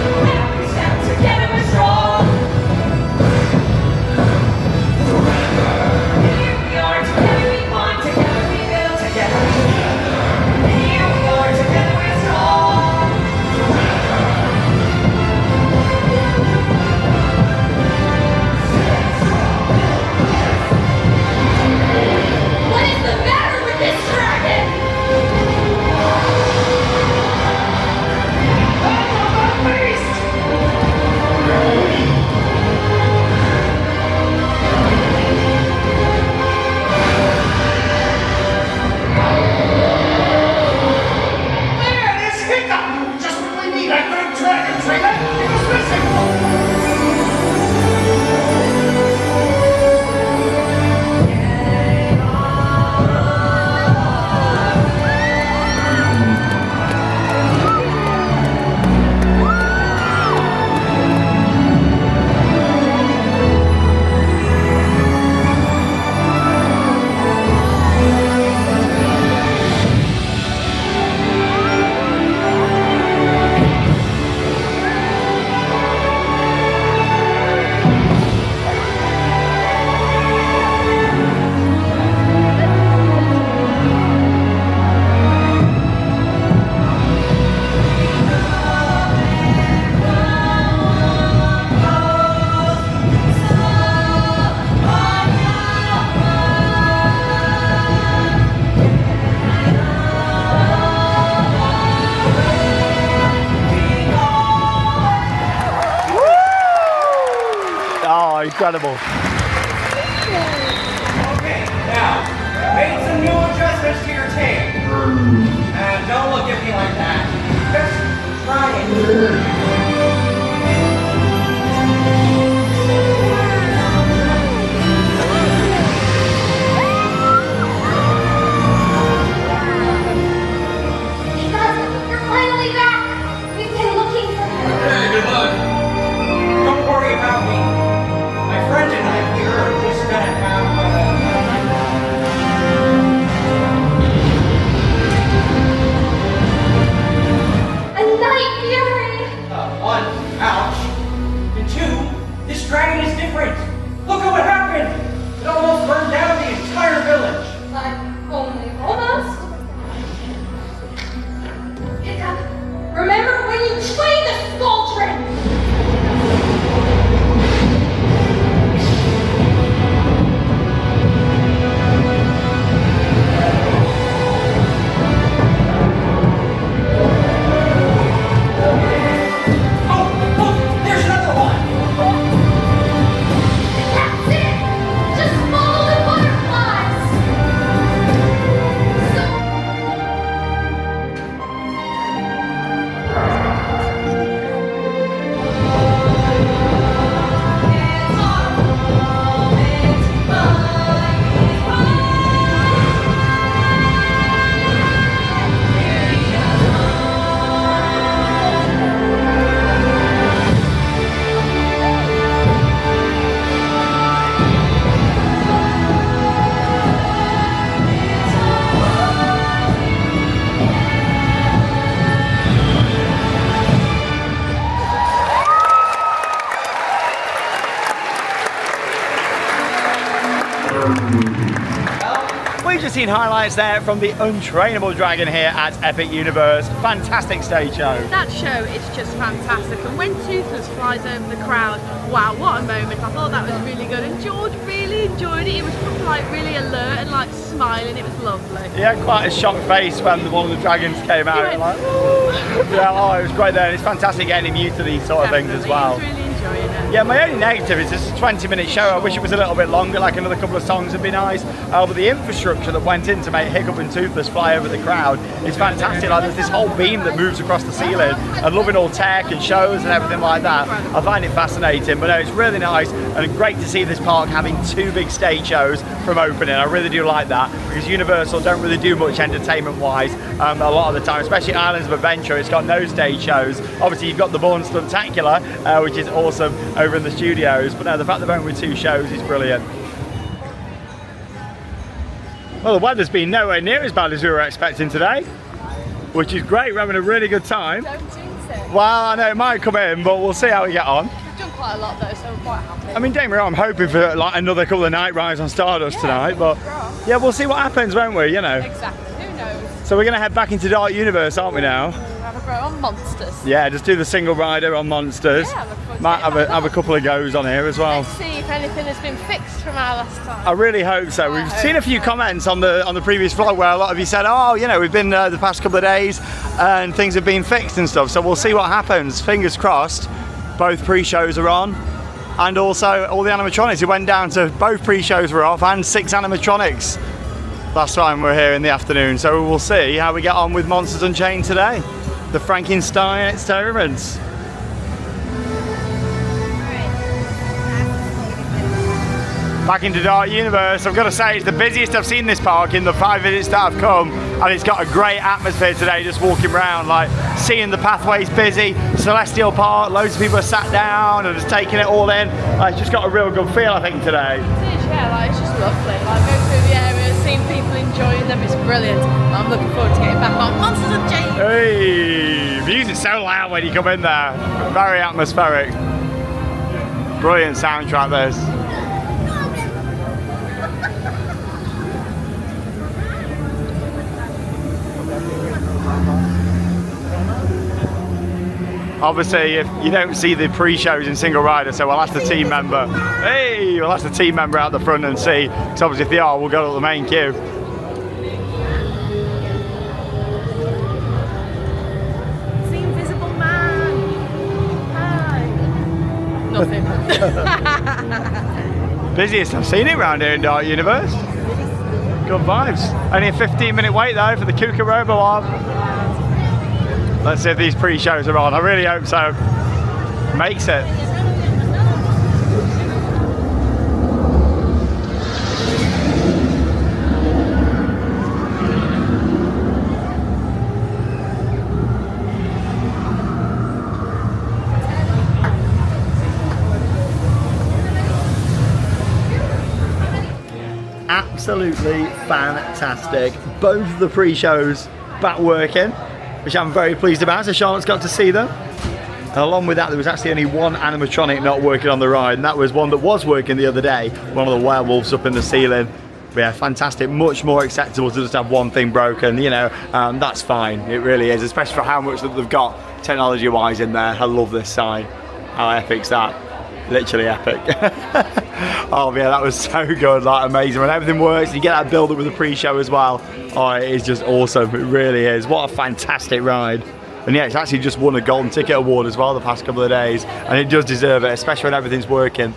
Together we stand. Together we're strong. Here we are, together we climb, together we build. Together. Here we are, together we're strong. incredible. Okay, now, make some new adjustments to your tail. And don't look at me like that. Just try it. Hey guys, you're finally back. We've been looking for you. Hey, good luck. Don't worry about me. My friend and I here are just gonna have A night fury. one, ouch. And two, this dragon is different. Look at what happened. It almost burned down the entire village. But only almost. Hiccup, remember when you trained the Skulltrin? Oh, look, there's another one. That's it! Just follow the butterflies! So We've just seen highlights there from the Untrainable Dragon here at Epic Universe. Fantastic stage show. That show is just fantastic, and when Toothless flies over the crowd, wow, what a moment. I thought that was really good, and George really enjoyed it. He was like really alert and like smiling. It was lovely. He had quite a shocked face when one of the dragons came out. went, Like, yeah, oh, it was great there. And it's fantastic getting him used to these sort of things as Definitely, well. he was really enjoying it. Yeah, my only negative is it's a 20-minute show. I wish it was a little bit longer, like another couple of songs would be nice. But the infrastructure that went in to make Hiccup and Toothless fly over the crowd is fantastic. Like there's this whole beam that moves across the ceiling, and loving all tech and shows and everything like that. I find it fascinating, but no, it's really nice and great to see this park having two big stage shows from opening. I really do like that because Universal don't really do much entertainment-wise a lot of the time, especially Islands of Adventure. It's got no stage shows. Obviously, you've got the Born Stuntacular, which is awesome over in the studios, but no, the fact they've only with two shows is brilliant. Well, the weather's been nowhere near as bad as we were expecting today, which is great. We're having a really good time. Don't jinx it. Well, I know it might come in, but we'll see how we get on. We've done quite a lot though, so we're quite happy. I mean, don't get me wrong, I'm hoping for like another couple of night rides on Stardust tonight, but yeah, we'll see what happens, won't we? You know. Exactly, who knows? So we're going to head back into Dark Universe, aren't we now? We'll have a go on Monsters. Yeah, just do the single rider on Monsters. Yeah, look forward to Might getting have back a on. couple of goes on here as well. Let's see if anything has been fixed from our last time. I really hope so. We've I seen a hope few so. comments on the previous vlog where a lot of you said, oh, you know, we've been the past couple of days and things have been fixed and stuff. So we'll see what happens. Fingers crossed. Both pre-shows are on. And also all the animatronics. It went down to both pre-shows were off and 6 animatronics. Last time we're here in the afternoon. So we'll see how we get on with Monsters Unchained today. The Frankenstein experiments. Back into Dark Universe. I've got to say it's the busiest I've seen this park in the 5 visits that I've come, and it's got a great atmosphere today just walking around, like seeing the pathways busy, Celestial Park, loads of people are sat down and just taking it all in. It's just got a real good feel, I think, today. It is, yeah, like, it's just lovely. Like going through the area, seeing people enjoying them, it's brilliant. I'm looking forward to getting back on Monsters Unchained. Hey, the music's so loud when you come in there. Very atmospheric. Brilliant soundtrack this. Obviously, if you don't see the pre-shows in single rider, so we'll ask the team member. Hey, we'll ask the team member out the front and see. Because obviously, if they are, we'll go to the main queue. It's the Invisible Man. Hi. nothing. Busiest I've seen it around here in Dark Universe. Good vibes. Only a 15-minute wait though for the Kookarobo one. Let's see if these pre-shows are on. I really hope so. Makes it. Absolutely fantastic. Both of the pre-shows back working, which I'm very pleased about, so Charlotte's got to see them. And along with that, there was actually only one animatronic not working on the ride, and that was one that was working the other day, one of the werewolves up in the ceiling. But yeah, fantastic, much more acceptable to just have one thing broken, you know, that's fine, it really is, especially for how much that they've got technology-wise in there. I love this sign. How epic's that? Literally epic. Oh yeah, that was so good, like amazing. When everything works, you get that build up with the pre-show as well. Oh, it is just awesome, it really is. What a fantastic ride. And yeah, it's actually just won a golden ticket award as well the past couple of days, and it does deserve it, especially when everything's working.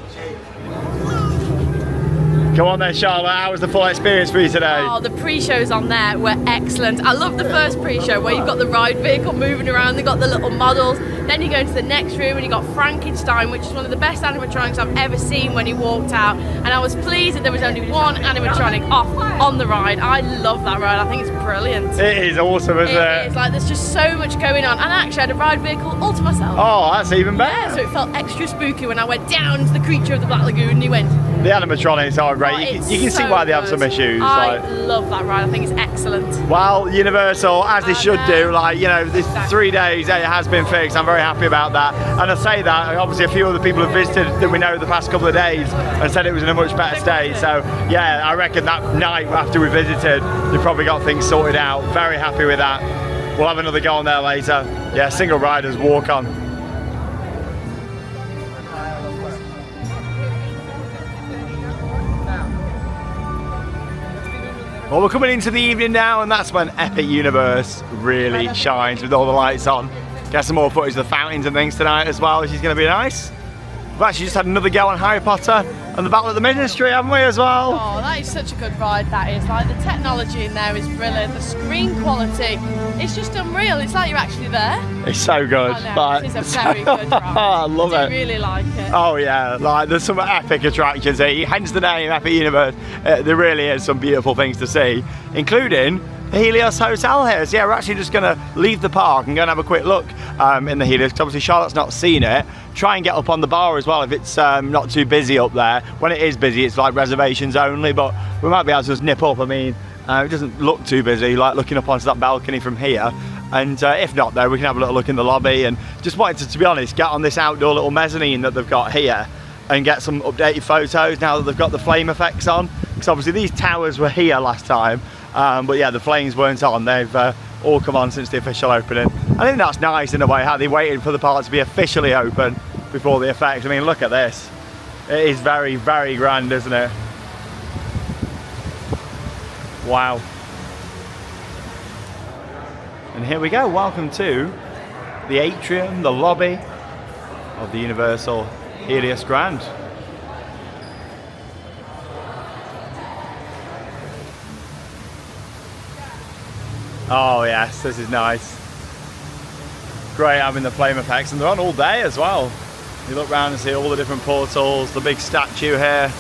Come on then, Charlotte, how was the full experience for you today? Oh, the pre-shows on there were excellent. I love the first pre-show where you've got the ride vehicle moving around, they've got the little models. Then you go into the next room and you've got Frankenstein, which is one of the best animatronics I've ever seen when he walked out. And I was pleased that there was only one animatronic off on the ride. I love that ride, I think it's brilliant. It is awesome, isn't it? It is, like there's just so much going on. And I actually had a ride vehicle all to myself. Oh, that's even better. Yeah, so it felt extra spooky when I went down into the creature of the Black Lagoon and he went. The animatronics are great. Oh, you can see why they have some issues. I love that ride. I think it's excellent. Well, Universal, as they should do, like, you know, this 3 days it has been fixed. I'm very happy about that. And I say that, obviously a few other people have visited that we know the past couple of days and said it was in a much better state. So yeah, I reckon that night after we visited, they probably got things sorted out. Very happy with that. We'll have another go on there later. Yeah, single riders, walk on. Well, we're coming into the evening now, and that's when Epic Universe really shines with all the lights on. Get some more footage of the fountains and things tonight as well, which is going to be nice. We've actually just had another go on Harry Potter and the Battle of the Ministry, haven't we, as well? Oh, that is such a good ride, that is. Like, the technology in there is brilliant. The screen quality, it's just unreal. It's like you're actually there. It's so good. I know, it is a very good ride. I love it. I really like it. Oh yeah, like there's some epic attractions here, hence the name Epic Universe. There really is some beautiful things to see, including the Helios Hotel here. So yeah, we're actually just going to leave the park and go and have a quick look in the Helios, because obviously Charlotte's not seen it. Try and get up on the bar as well if it's not too busy up there. When it is busy, it's like reservations only, but we might be able to just nip up. I mean, it doesn't look too busy, like looking up onto that balcony from here. And if not though, we can have a little look in the lobby, and just wanted to be honest, get on this outdoor little mezzanine that they've got here and get some updated photos now that they've got the flame effects on, because obviously these towers were here last time, but yeah, the flames weren't on. They've all come on since the official opening. I think that's nice in a way, how they waited for the park to be officially open before the effects. I mean, look at this. It is very, very grand, isn't it? Wow. And here we go, welcome to the atrium, the lobby of the Universal Helios Grand. Oh yes, this is nice. Great having the flame effects, and they're on all day as well. You look around and see all the different portals, the big statue here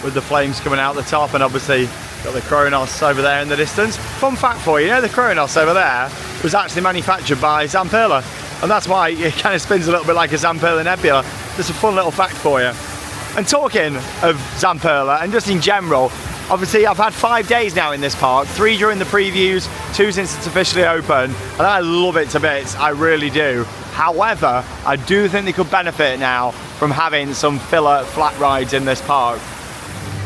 with the flames coming out the top, and obviously got the Kronos over there in the distance. Fun fact for you, the Kronos over there was actually manufactured by Zamperla, and that's why it kind of spins a little bit like a Zamperla nebula. Just a fun little fact for you. And talking of Zamperla, and just in general, obviously I've had 5 days now in this park, 3 during the previews, 2 since it's officially open, and I love it to bits, I really do. However, I do think they could benefit now from having some filler flat rides in this park.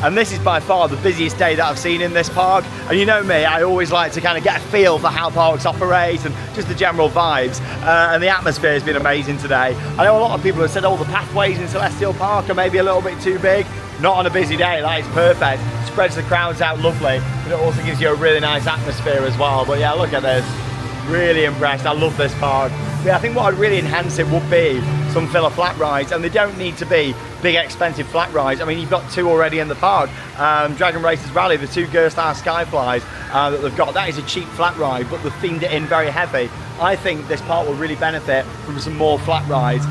And this is by far the busiest day that I've seen in this park. And you know me, I always like to kind of get a feel for how parks operate and just the general vibes. And the atmosphere has been amazing today. I know a lot of people have said, oh, the pathways in Celestial Park are maybe a little bit too big. Not on a busy day, that is perfect. Spreads the crowds out lovely, but it also gives you a really nice atmosphere as well. But yeah, look at this. Really impressed. I love this park. But yeah, I think what would really enhance it would be some filler flat rides, and they don't need to be big expensive flat rides. I mean, you've got 2 already in the park. Dragon Racers Rally, the 2 Gerstar Skyflies that they've got, that is a cheap flat ride, but they've themed it in very heavy. I think this park will really benefit from some more flat rides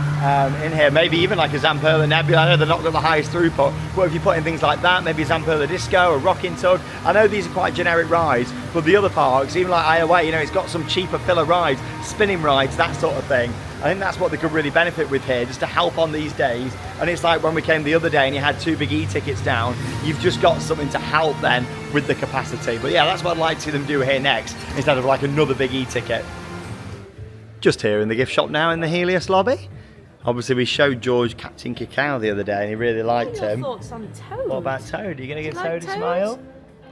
in here. Maybe even like a Zamperla Nebula. I know they're not got the highest throughput, but if you put in things like that, maybe a Zamperla Disco, a Rocking Tug. I know these are quite generic rides, but the other parks, even like Iowa, you know, it's got some cheaper filler rides, spinning rides, that sort of thing. I think that's what they could really benefit with here, just to help on these days. And it's like when we came the other day and you had 2 big e-tickets down, you've just got something to help then with the capacity. But yeah, that's what I'd like to see them do here next, instead of like another big e-ticket. Just here in the gift shop now in the Helios lobby. Obviously we showed George Captain Cacao the other day and he really liked him. Thoughts on Toad? What about Toad? Are you going to give like Toad a Toad? smile?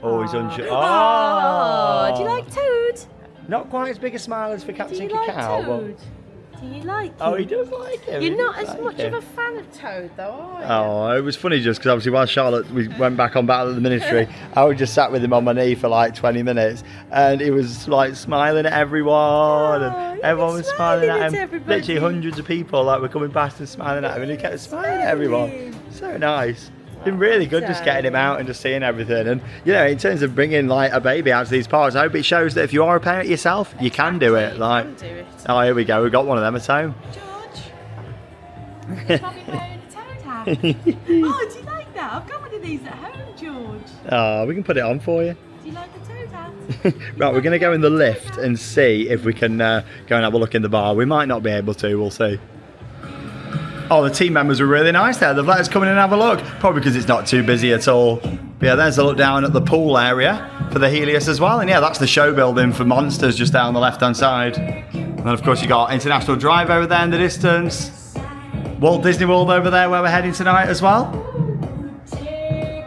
Oh, he's unsure. Oh, do you like Toad? Not quite as big a smile as for Do Captain you like Cacao. Toad? Do you like him? Oh, he does like him. You're he not does as like much him. of a fan of Toad, though, are you? Oh, it was funny just because obviously while Charlotte, we went back on Battle of the Ministry, I was just sat with him on my knee for like 20 minutes and he was like smiling at everyone and everyone was smiling at him. everybody. Literally hundreds of people like were coming past and smiling at him and he kept smiling at everyone. So nice. It's been really good just getting him out and just seeing everything. And you know, in terms of bringing like a baby out to these parks, I hope it shows that if you are a parent yourself, you can do it. Like, You can do it. oh, here we go. We've got one of them at home. George, Bobby wearing a Toad hat. Oh, do you like that? I've got one of these at home, George. Oh, we can put it on for you. Do you like the Toad hat? Right, we're going to go in the lift and see if we can go and have a look in the bar. We might not be able to, we'll see. Oh, the team members were really nice there. They've let us come in and have a look. Probably because it's not too busy at all. But yeah, there's a look down at the pool area for the Helios as well. And yeah, that's the show building for Monsters just down the left-hand side. And then, of course, you got International Drive over there in the distance. Walt Disney World over there where we're heading tonight as well.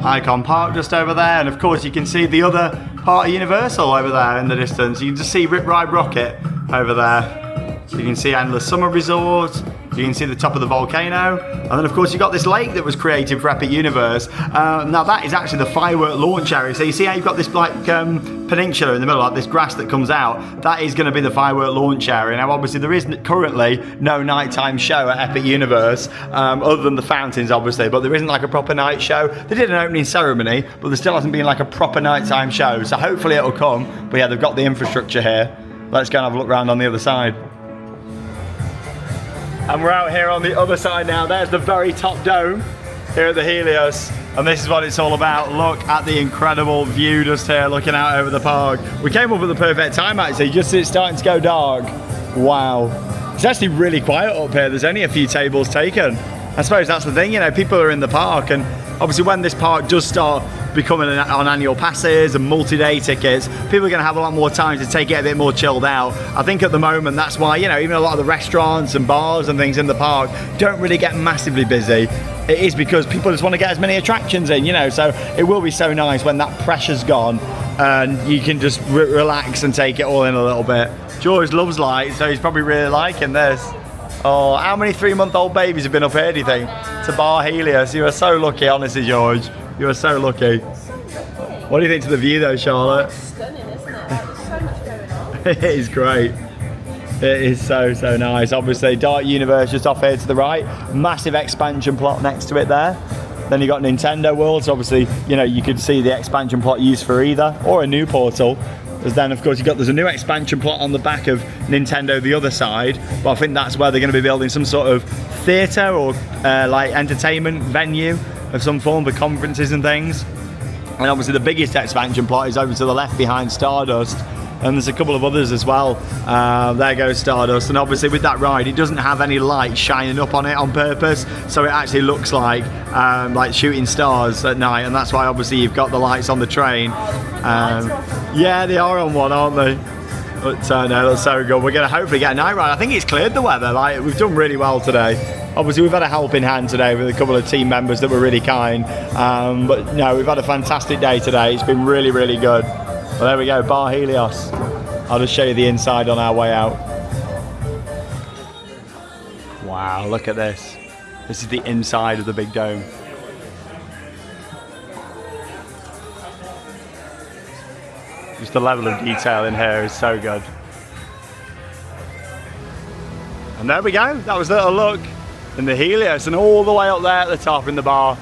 Icon Park just over there. And, of course, you can see the other part of Universal over there in the distance. You can just see Rip Ride Rocket over there. You can see Endless Summer Resort. You can see the top of the volcano. And then, of course, you've got this lake that was created for Epic Universe. Now, that is actually the firework launch area. So you see how you've got this, like, peninsula in the middle, like this grass that comes out? That is going to be the firework launch area. Now, obviously, there is currently no nighttime show at Epic Universe, other than the fountains, obviously. But there isn't, like, a proper night show. They did an opening ceremony, but there still hasn't been, like, a proper nighttime show. So hopefully it'll come. But, yeah, they've got the infrastructure here. Let's go and have a look around on the other side. And we're out here on the other side now. There's the very top dome here at the Helios. And this is what it's all about. Look at the incredible view just here, looking out over the park. We came up at the perfect time, actually, just as it's starting to go dark. Wow. It's actually really quiet up here. There's only a few tables taken. I suppose that's the thing, you know, people are in the park, and obviously when this park does start becoming on annual passes and multi-day tickets, people are going to have a lot more time to take it a bit more chilled out. I think at the moment that's why, you know, even a lot of the restaurants and bars and things in the park don't really get massively busy. It is because people just want to get as many attractions in, you know, so it will be so nice when that pressure's gone and you can just relax and take it all in a little bit. George loves lights, so he's probably really liking this. Oh, how many 3-month-old babies have been up here, do you think? To Bar Helios. You are so lucky, honestly, George. You are so lucky. What do you think to the view, though, Charlotte? Stunning, isn't it? Like, there's so much going on. It is great. It is so, so nice. Obviously, Dark Universe just off here to the right. Massive expansion plot next to it there. Then you got Nintendo World, so obviously, you know, you could see the expansion plot used for either, or a new portal. Then, of course, there's a new expansion plot on the back of Nintendo the other side, but I think that's where they're going to be building some sort of theatre or like entertainment venue of some form for conferences and things. And obviously the biggest expansion plot is over to the left behind Stardust, and there's a couple of others as well. There goes Stardust, and obviously with that ride it doesn't have any light shining up on it on purpose, so it actually looks like shooting stars at night, and that's why obviously you've got the lights on the train. Yeah, they are on one, aren't they? But no, that's so good. We're going to hopefully get a night ride. I think it's cleared the weather. Like, we've done really well today. Obviously, we've had a helping hand today with a couple of team members that were really kind. But no, we've had a fantastic day today. It's been really, really good. Well, there we go, Bar Helios. I'll just show you the inside on our way out. Wow, look at this. This is the inside of the big dome. Just the level of detail in here is so good. And there we go, that was a little look in the Helios, and all the way up there at the top in the bar.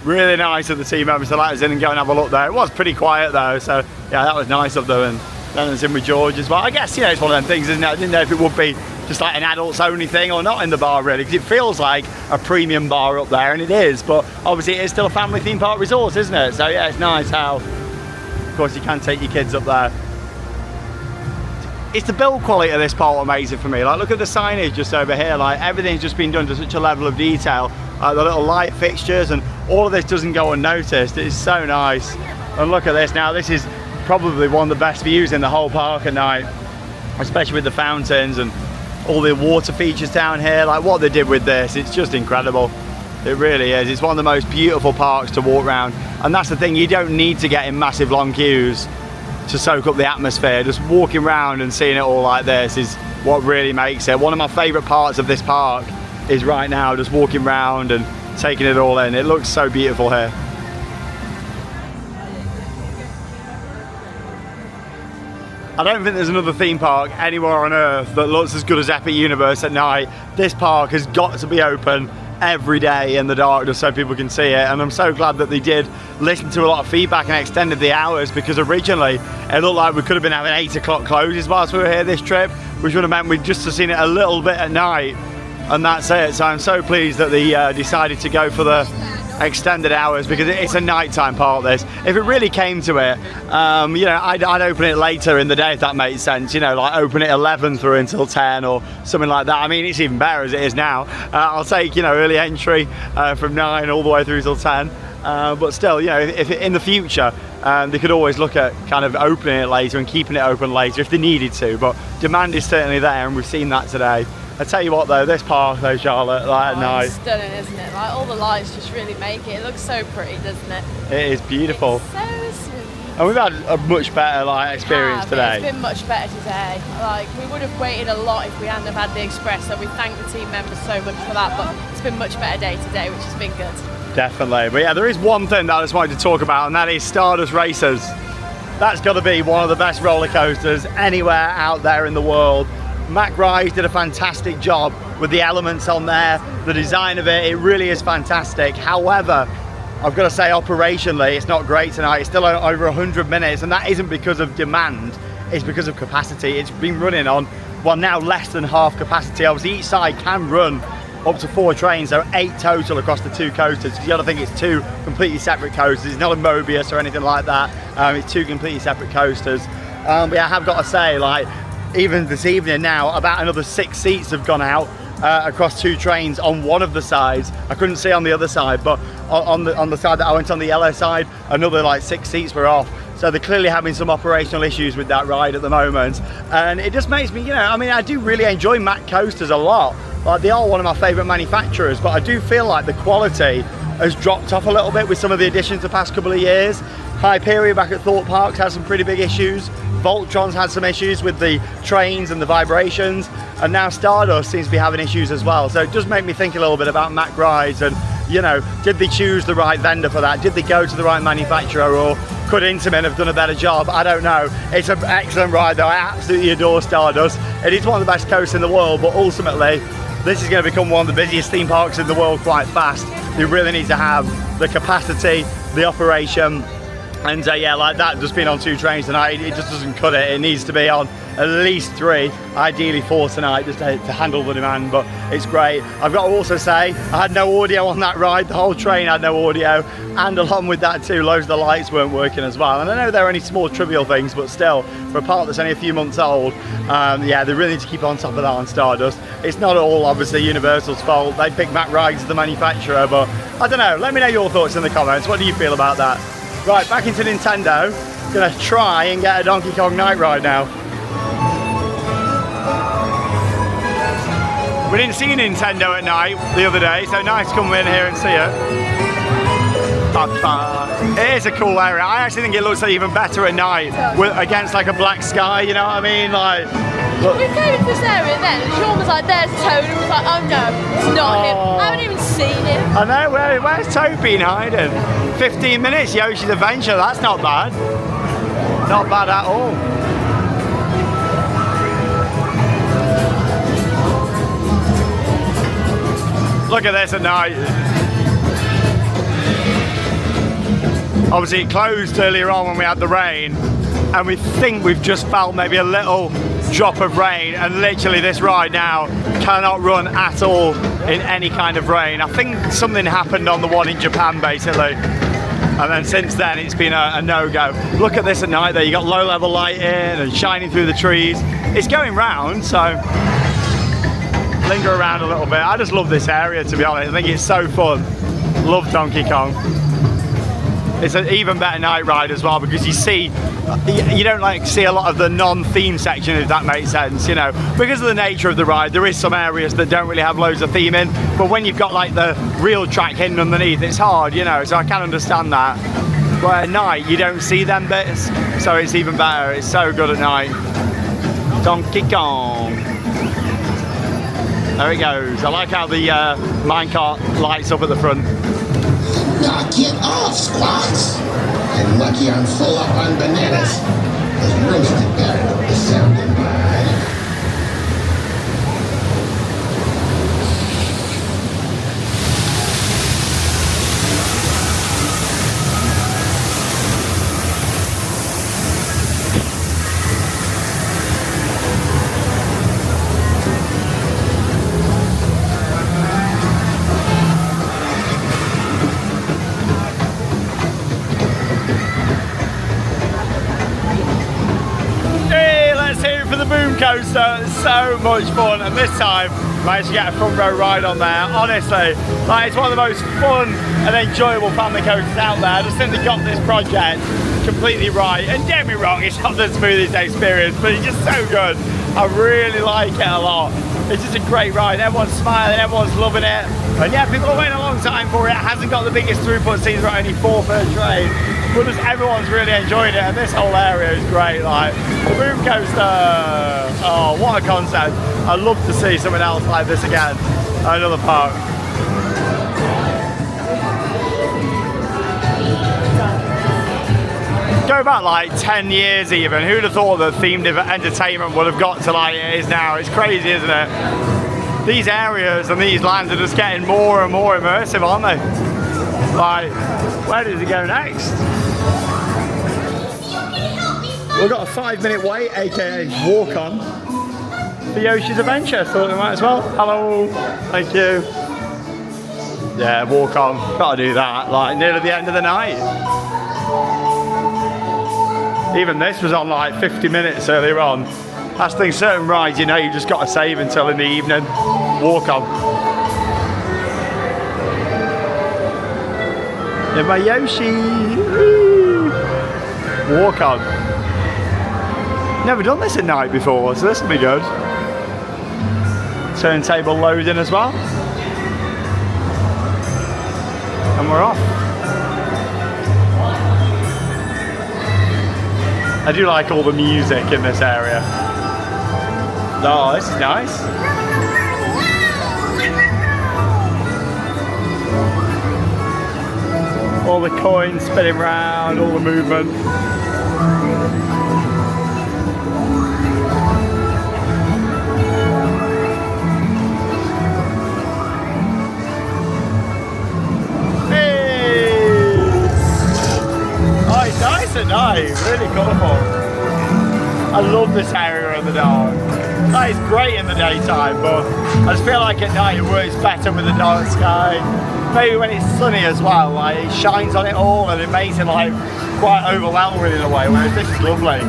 Really nice of the team members to let us in and go and have a look there. It was pretty quiet though, so yeah, that was nice of them. And then I was in with George as well. I guess, you know, it's one of them things, isn't it? I didn't know if it would be just like an adults only thing or not in the bar really, because it feels like a premium bar up there, and it is, but obviously it is still a family theme park resort, isn't it? So yeah, it's nice how, of course, you can take your kids up there. It's the build quality of this part amazing for me. Like, look at the signage just over here. Like, everything's just been done to such a level of detail. The little light fixtures and all of this doesn't go unnoticed. It's so nice. And look at this now. This is probably one of the best views in the whole park at night, especially with the fountains and all the water features down here. Like, what they did with this, it's just incredible. It really is. It's one of the most beautiful parks to walk around. And that's the thing, you don't need to get in massive long queues to soak up the atmosphere. Just walking around and seeing it all like this is what really makes it. One of my favourite parts of this park is right now just walking around and taking it all in. It looks so beautiful here. I don't think there's another theme park anywhere on earth that looks as good as Epic Universe at night. This park has got to be open every day in the dark just so people can see it, and I'm so glad that they did listen to a lot of feedback and extended the hours, because originally it looked like we could have been having 8 o'clock closes whilst we were here this trip, which would have meant we'd just have seen it a little bit at night, and that's it. So I'm so pleased that they decided to go for the extended hours, because it's a nighttime park this. If it really came to it, you know, I'd open it later in the day if that makes sense, you know, like open it 11 through until 10 or something like that. I mean, it's even better as it is now. I'll take, you know, early entry from 9 all the way through till 10, but still, you know, if in the future they could always look at kind of opening it later and keeping it open later if they needed to, but demand is certainly there, and we've seen that today. I tell you what though, this park though, Charlotte, like at night, it's stunning, isn't it? Like, all the lights just really make it. It looks so pretty, doesn't it? it is beautiful. It's so sweet. And we've had a much better like experience today. It's been much better today. Like, we would have waited a lot if we hadn't have had the express, so we thank the team members so much for that, but it's been much better day today, which has been good. Definitely. But yeah, there is one thing that I just wanted to talk about, and that is Stardust Racers. That's got to be one of the best roller coasters anywhere out there in the world. Mack Rides did a fantastic job with the elements on there, the design of it really is fantastic. However, I've got to say, operationally, it's not great tonight. It's still over 100 minutes, and that isn't because of demand, it's because of capacity. It's been running on, well, now less than half capacity. Obviously, each side can run up to 4 trains, so 8 total across the 2 coasters. Because you got to think it's 2 completely separate coasters. It's not a Mobius or anything like that. It's 2 completely separate coasters. But yeah, I have got to say, like, even this evening now, about another 6 seats have gone out across 2 trains on one of the sides. I couldn't see on the other side, but on the side that I went on, the yellow side, another like 6 seats were off. So they're clearly having some operational issues with that ride at the moment. And it just makes me, you know, I mean, I do really enjoy Mack coasters a lot. Like, they are one of my favourite manufacturers, but I do feel like the quality has dropped off a little bit with some of the additions the past couple of years. Hyperion back at Thorpe Park's had some pretty big issues. Voltron's had some issues with the trains and the vibrations, and now Stardust seems to be having issues as well. So it does make me think a little bit about Mack Rides, and, you know, did they choose the right vendor for that? Did they go to the right manufacturer, or could Intamin have done a better job? I don't know. It's an excellent ride though. I absolutely adore Stardust. It is one of the best coasters in the world, but ultimately this is going to become one of the busiest theme parks in the world quite fast. You really need to have the capacity, the operation, and yeah, like that, just being on 2 trains tonight, it just doesn't cut it. It needs to be on at least 3, ideally 4 tonight, just to handle the demand, but it's great. I've got to also say, I had no audio on that ride. The whole train had no audio, and along with that too, loads of the lights weren't working as well. And I know they're only small trivial things, but still, for a park that's only a few months old, yeah, they really need to keep on top of that on Stardust. It's not all obviously Universal's fault. They picked Mack Rides as the manufacturer, but I don't know. Let me know your thoughts in the comments. What do you feel about that? Right, back into Nintendo. Gonna try and get a Donkey Kong night ride now. We didn't see Nintendo at night the other day, so nice to come in here and see it. It is a cool area. I actually think it looks even better at night against like a black sky, you know what I mean? Like, look. We came into this area then, and Sean was like, there's Toad, and was like, oh no, it's not him. I haven't even seen him. I know, where's Toad been hiding? 15 minutes, Yoshi's Adventure, that's not bad. Not bad at all. Look at this at night. Obviously it closed earlier on when we had the rain, and we think we've just felt maybe a little drop of rain, and literally this ride now cannot run at all in any kind of rain. I think something happened on the one in Japan basically, and then since then it's been a no-go. Look at this at night though, you got low level lighting and shining through the trees. It's going round, so linger around a little bit. I just love this area, to be honest. I think it's so fun. Love Donkey Kong. It's an even better night ride as well, because you see, you don't like see a lot of the non-theme section, if that makes sense, you know. Because of the nature of the ride, there is some areas that don't really have loads of theming, but when you've got like the real track hidden underneath, it's hard, you know, so I can understand that. But at night, you don't see them bits, so it's even better. It's so good at night. Donkey Kong. There it goes. I like how the minecart lights up at the front. Knock it off, Squawks! I'm lucky I'm full up on bananas. Those roasted better is sounding bad. Coaster, so much fun, and this time managed to get a front row ride on there. Honestly, like, it's one of the most fun and enjoyable family coasters out there. I just think they got this project completely right, and don't get me wrong, it's not the smoothest experience, but it's just so good. I really like it a lot. It's just a great ride. Everyone's smiling, everyone's loving it, and yeah, people are waiting a long time for it. It hasn't got the biggest throughput, seems like only 4 per train, but just everyone's really enjoying it, and this whole area is great. Like the boom coaster, oh, what a concept. I'd love to see something else like this again at another park. Go back like 10 years even, who'd have thought that themed entertainment would have got to like it is now? It's crazy, isn't it? These areas and these lands are just getting more and more immersive, aren't they? Like, where does it go next? We've got a 5-minute wait, aka walk on, for Yoshi's Adventure. Thought we might as well. Hello, thank you. Yeah, walk on. Gotta do that. Like near the end of the night. Even this was on like 50 minutes earlier on. That's the thing. Certain rides, you know, you just got to save until in the evening. Walk on. In my Yoshi. Woo. Walk on. Never done this at night before, so this will be good. Turntable loading as well. And we're off. I do like all the music in this area. Oh, this is nice. All the coins spinning around, all the movement. It's nice at night, really colourful. I love this area in the dark. That is great in the daytime, but I just feel like at night it works better with the dark sky. Maybe when it's sunny as well, like it shines on it all and it makes it like quite overwhelming in a way, whereas this is lovely.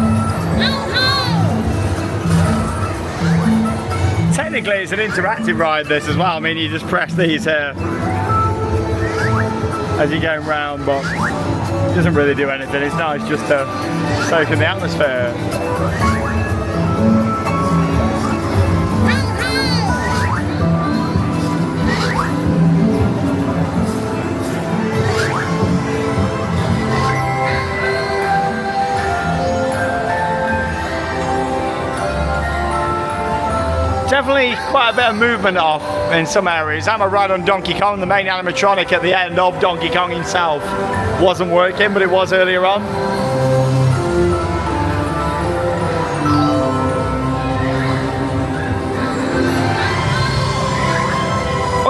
Technically it's an interactive ride, this as well. I mean, you just press these here as you're going round, but it doesn't really do anything. It's nice just to soak in the atmosphere. Definitely quite a bit of movement off in some areas. I'm a ride on Donkey Kong, the main animatronic at the end of Donkey Kong himself wasn't working, but it was earlier on.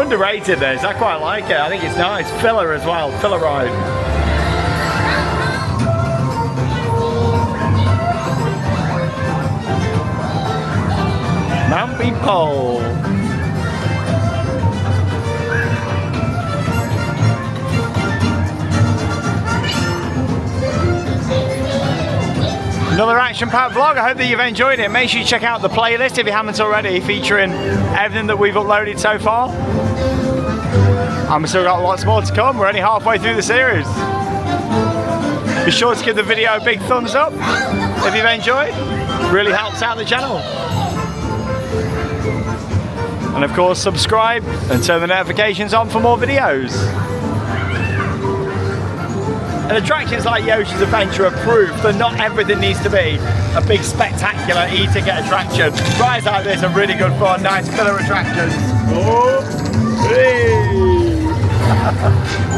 underrated this. I quite like it. I think it's nice. Filler as well. Filler ride. Mountain pole. Another action-packed vlog. I hope that you've enjoyed it. Make sure you check out the playlist if you haven't already, featuring everything that we've uploaded so far. And we've still got lots more to come. We're only halfway through the series. Be sure to give the video a big thumbs up if you've enjoyed. Really helps out the channel. And of course, subscribe and turn the notifications on for more videos. And attractions like Yoshi's Adventure are proof that not everything needs to be a big spectacular e-ticket attraction. Rides like this are really good fun, nice filler attractions. Oh, hey.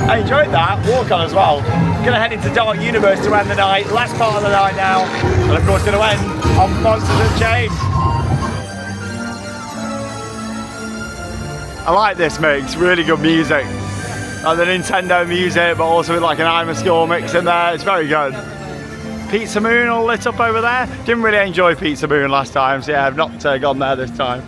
I enjoyed that, walk on as well. Gonna head into Dark Universe to end the night, last part of the night now. And of course gonna end on Monsters Unchained. I like this mix, really good music. Like the Nintendo music, but also with like an I'm a Score mix in there. It's very good. Pizza Moon all lit up over there. Didn't really enjoy Pizza Moon last time, so yeah, I've not gone there this time.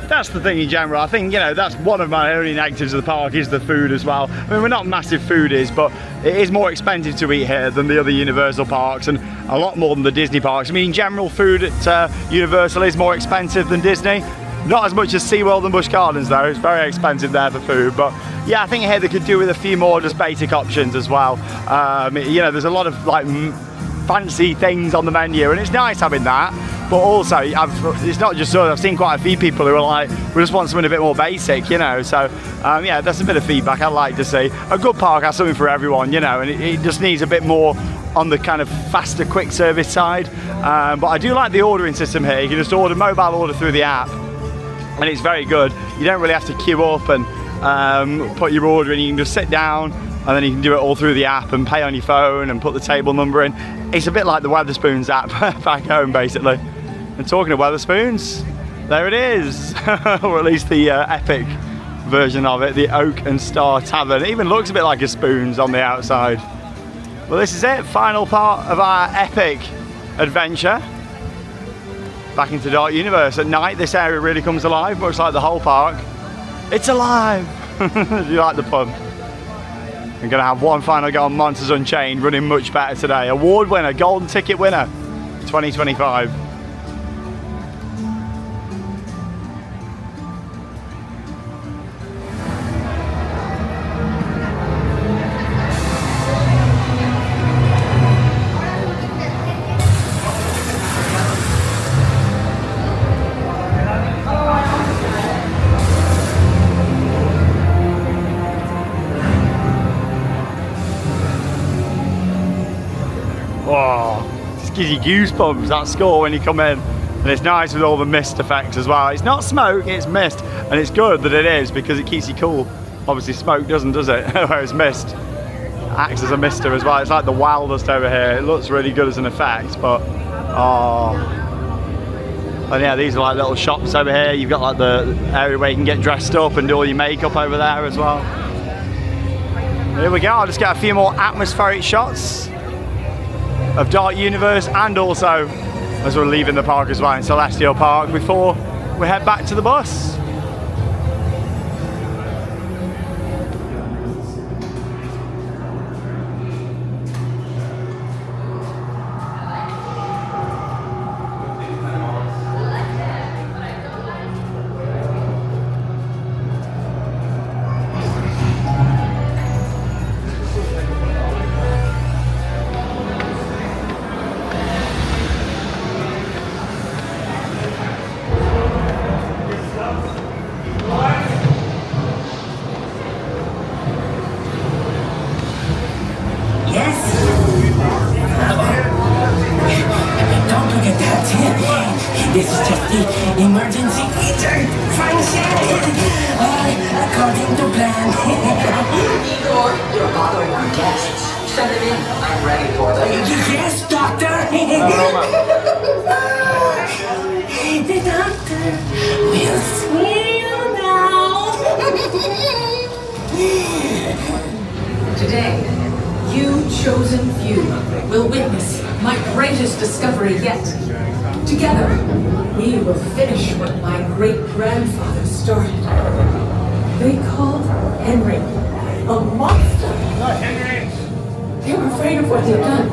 That's the thing in general. I think, you know, that's one of my only negatives of the park is the food as well. I mean, we're not massive foodies, but it is more expensive to eat here than the other Universal parks, and a lot more than the Disney parks. I mean, in general, food at Universal is more expensive than Disney. Not as much as SeaWorld and Busch Gardens though, it's very expensive there for food, but yeah, I think here they could do with a few more just basic options as well. You know, there's a lot of like fancy things on the menu and it's nice having that, but also it's not just us, I've seen quite a few people who are like, we just want something a bit more basic, you know, so yeah, that's a bit of feedback I'd like to see. A good park has something for everyone, you know, and it just needs a bit more on the kind of faster quick service side, but I do like the ordering system here. You can just order mobile order through the app, and it's very good. You don't really have to queue up and put your order in. You can just sit down and then you can do it all through the app and pay on your phone and put the table number in. It's a bit like the Wetherspoons app back home basically. And talking of Wetherspoons, there it is. Or at least the epic version of it, the Oak and Star Tavern. It even looks a bit like a Spoons on the outside. Well, this is it, final part of our epic adventure. Back into Dark Universe. At night this area really comes alive, much like the whole park. It's alive! Do you like the pun? I'm gonna have one final go on Monsters Unchained, running much better today. Award winner, golden ticket winner, 2025. Oh, just gives you goosebumps, that score when you come in. And it's nice with all the mist effects as well. It's not smoke, it's mist. And it's good that it is because it keeps you cool. Obviously smoke doesn't, does it? Whereas mist acts as a mister as well. It's like the wildest over here. It looks really good as an effect, but oh. And yeah, these are like little shops over here. You've got like the area where you can get dressed up and do all your makeup over there as well. Here we go, I'll just get a few more atmospheric shots of Dark Universe, and also as we're leaving the park as well in Celestial Park before we head back to the bus. This is just the emergency feature function. According to plan. Igor, you're bothering our guests. Send them in. I'm ready for them. Yes, doctor. The doctor will see you now. Today, you chosen few will witness my greatest discovery yet. Together, we will finish what my great-grandfather started. They called Henry a monster. Not Henry. They were afraid of what they've done.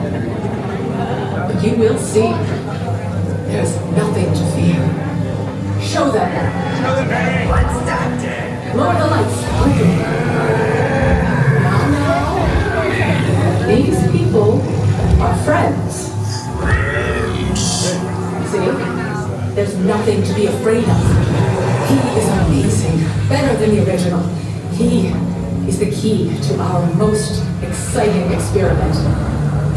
But you will see. There's nothing to fear. Show them. Show them, Henry. Lower the lights. Now. These people are friends. See? There's nothing to be afraid of. He is amazing. Better than the original. He is the key to our most exciting experiment.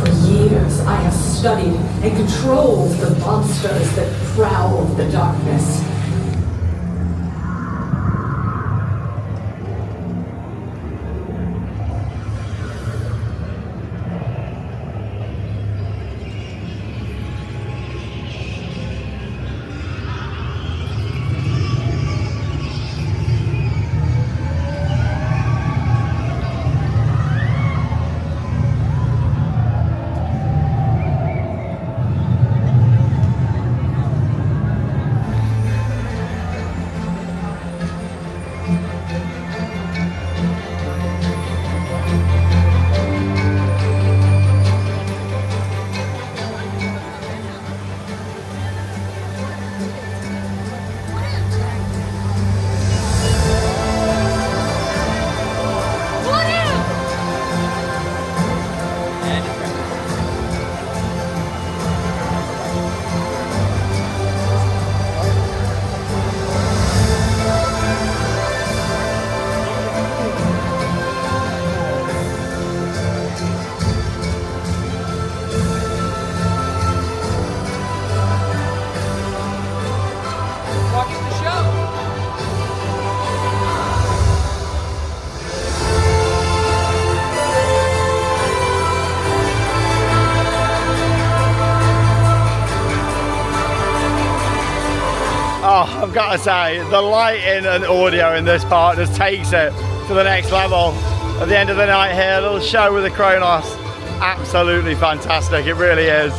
For years, I have studied and controlled the monsters that prowl the darkness. Oh, I've got to say, the lighting and audio in this part just takes it to the next level. At the end of the night here, a little show with the Kronos. Absolutely fantastic, it really is.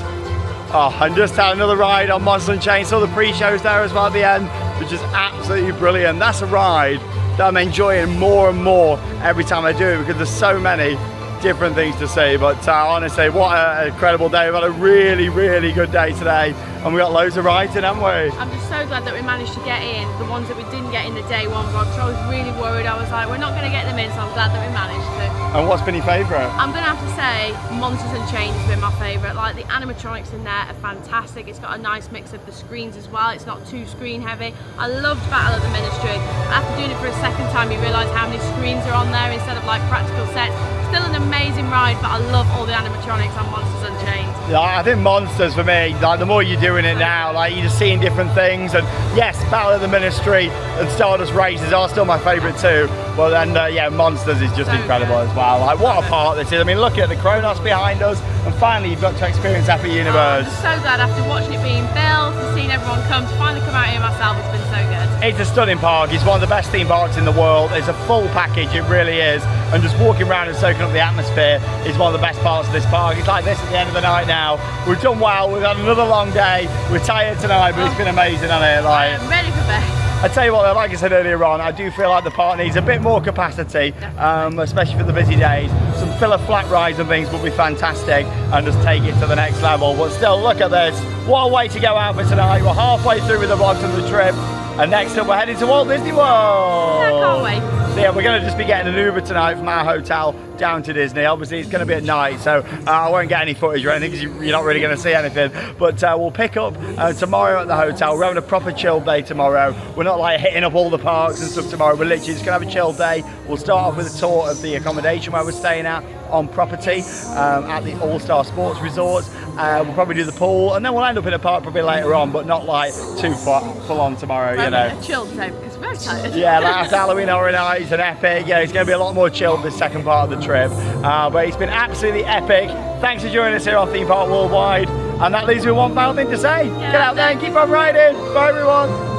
Oh, and just had another ride on Monster Unchained. Saw the pre-shows there as well at the end, which is absolutely brilliant. That's a ride that I'm enjoying more and more every time I do it, because there's so many different things to see. But honestly, what an incredible day. We've had a really, really good day today, and we got loads of rides in, haven't we? I'm just so glad that we managed to get in the ones that we didn't get in the day one vlog, because I was really worried. I was like, we're not going to get them in, so I'm glad that we managed to. And what's been your favourite? I'm going to have to say Monsters Unchained has been my favourite. Like, the animatronics in there are fantastic. It's got a nice mix of the screens as well. It's not too screen heavy. I loved Battle of the Ministry. After doing it for a second time, you realise how many screens are on there instead of like practical sets. Still an amazing ride, but I love all the animatronics on Monsters Unchained. Yeah, I think Monsters for me, like the more you're doing it now, like you're just seeing different things. And yes, Battle of the Ministry and Stardust Races are still my favourite too. But then yeah, Monsters is just So incredible good. as well. Like what a part this is. I mean, look at the Kronos behind us, and finally you've got to experience Epic I'm Universe. just so glad after watching it being built and seeing everyone come to finally come out here myself. It's been so good. It's a stunning park. It's one of the best theme parks in the world. It's a full package, it really is. And just walking around and soaking up the atmosphere is one of the best parts of this park. It's like this at the end of the night now. We've done well, we've had another long day. We're tired tonight, but it's been amazing, hasn't it? Like, I'm ready for bed. I tell you what, like I said earlier on, I do feel like the park needs a bit more capacity, especially for the busy days. Some filler flat rides and things would be fantastic, and just take it to the next level. But still, look at this. What a way to go out for tonight. We're halfway through with the vlogs of the trip, and next up we're heading to Walt Disney World. I can't wait. So yeah, we're going to just be getting an Uber tonight from our hotel down to Disney. Obviously it's going to be at night, so I won't get any footage or anything because you're not really going to see anything. But we'll pick up tomorrow at the hotel. We're having a proper chill day tomorrow. We're not like hitting up all the parks and stuff tomorrow. We're literally just going to have a chill day. We'll start off with a tour of the accommodation where we're staying at on property at the All-Star Sports Resorts. We'll probably do the pool, and then we'll end up in a park probably later on, but not like too full on tomorrow, you know. A chilled day because we're very tired. Yeah, like after Halloween Horror Nights and Epic, yeah, it's going to be a lot more chilled this second part of the trip. But it's been absolutely epic. Thanks for joining us here on Theme Park Worldwide. And that leaves me one final thing to say. Get out there and keep on riding. Bye everyone.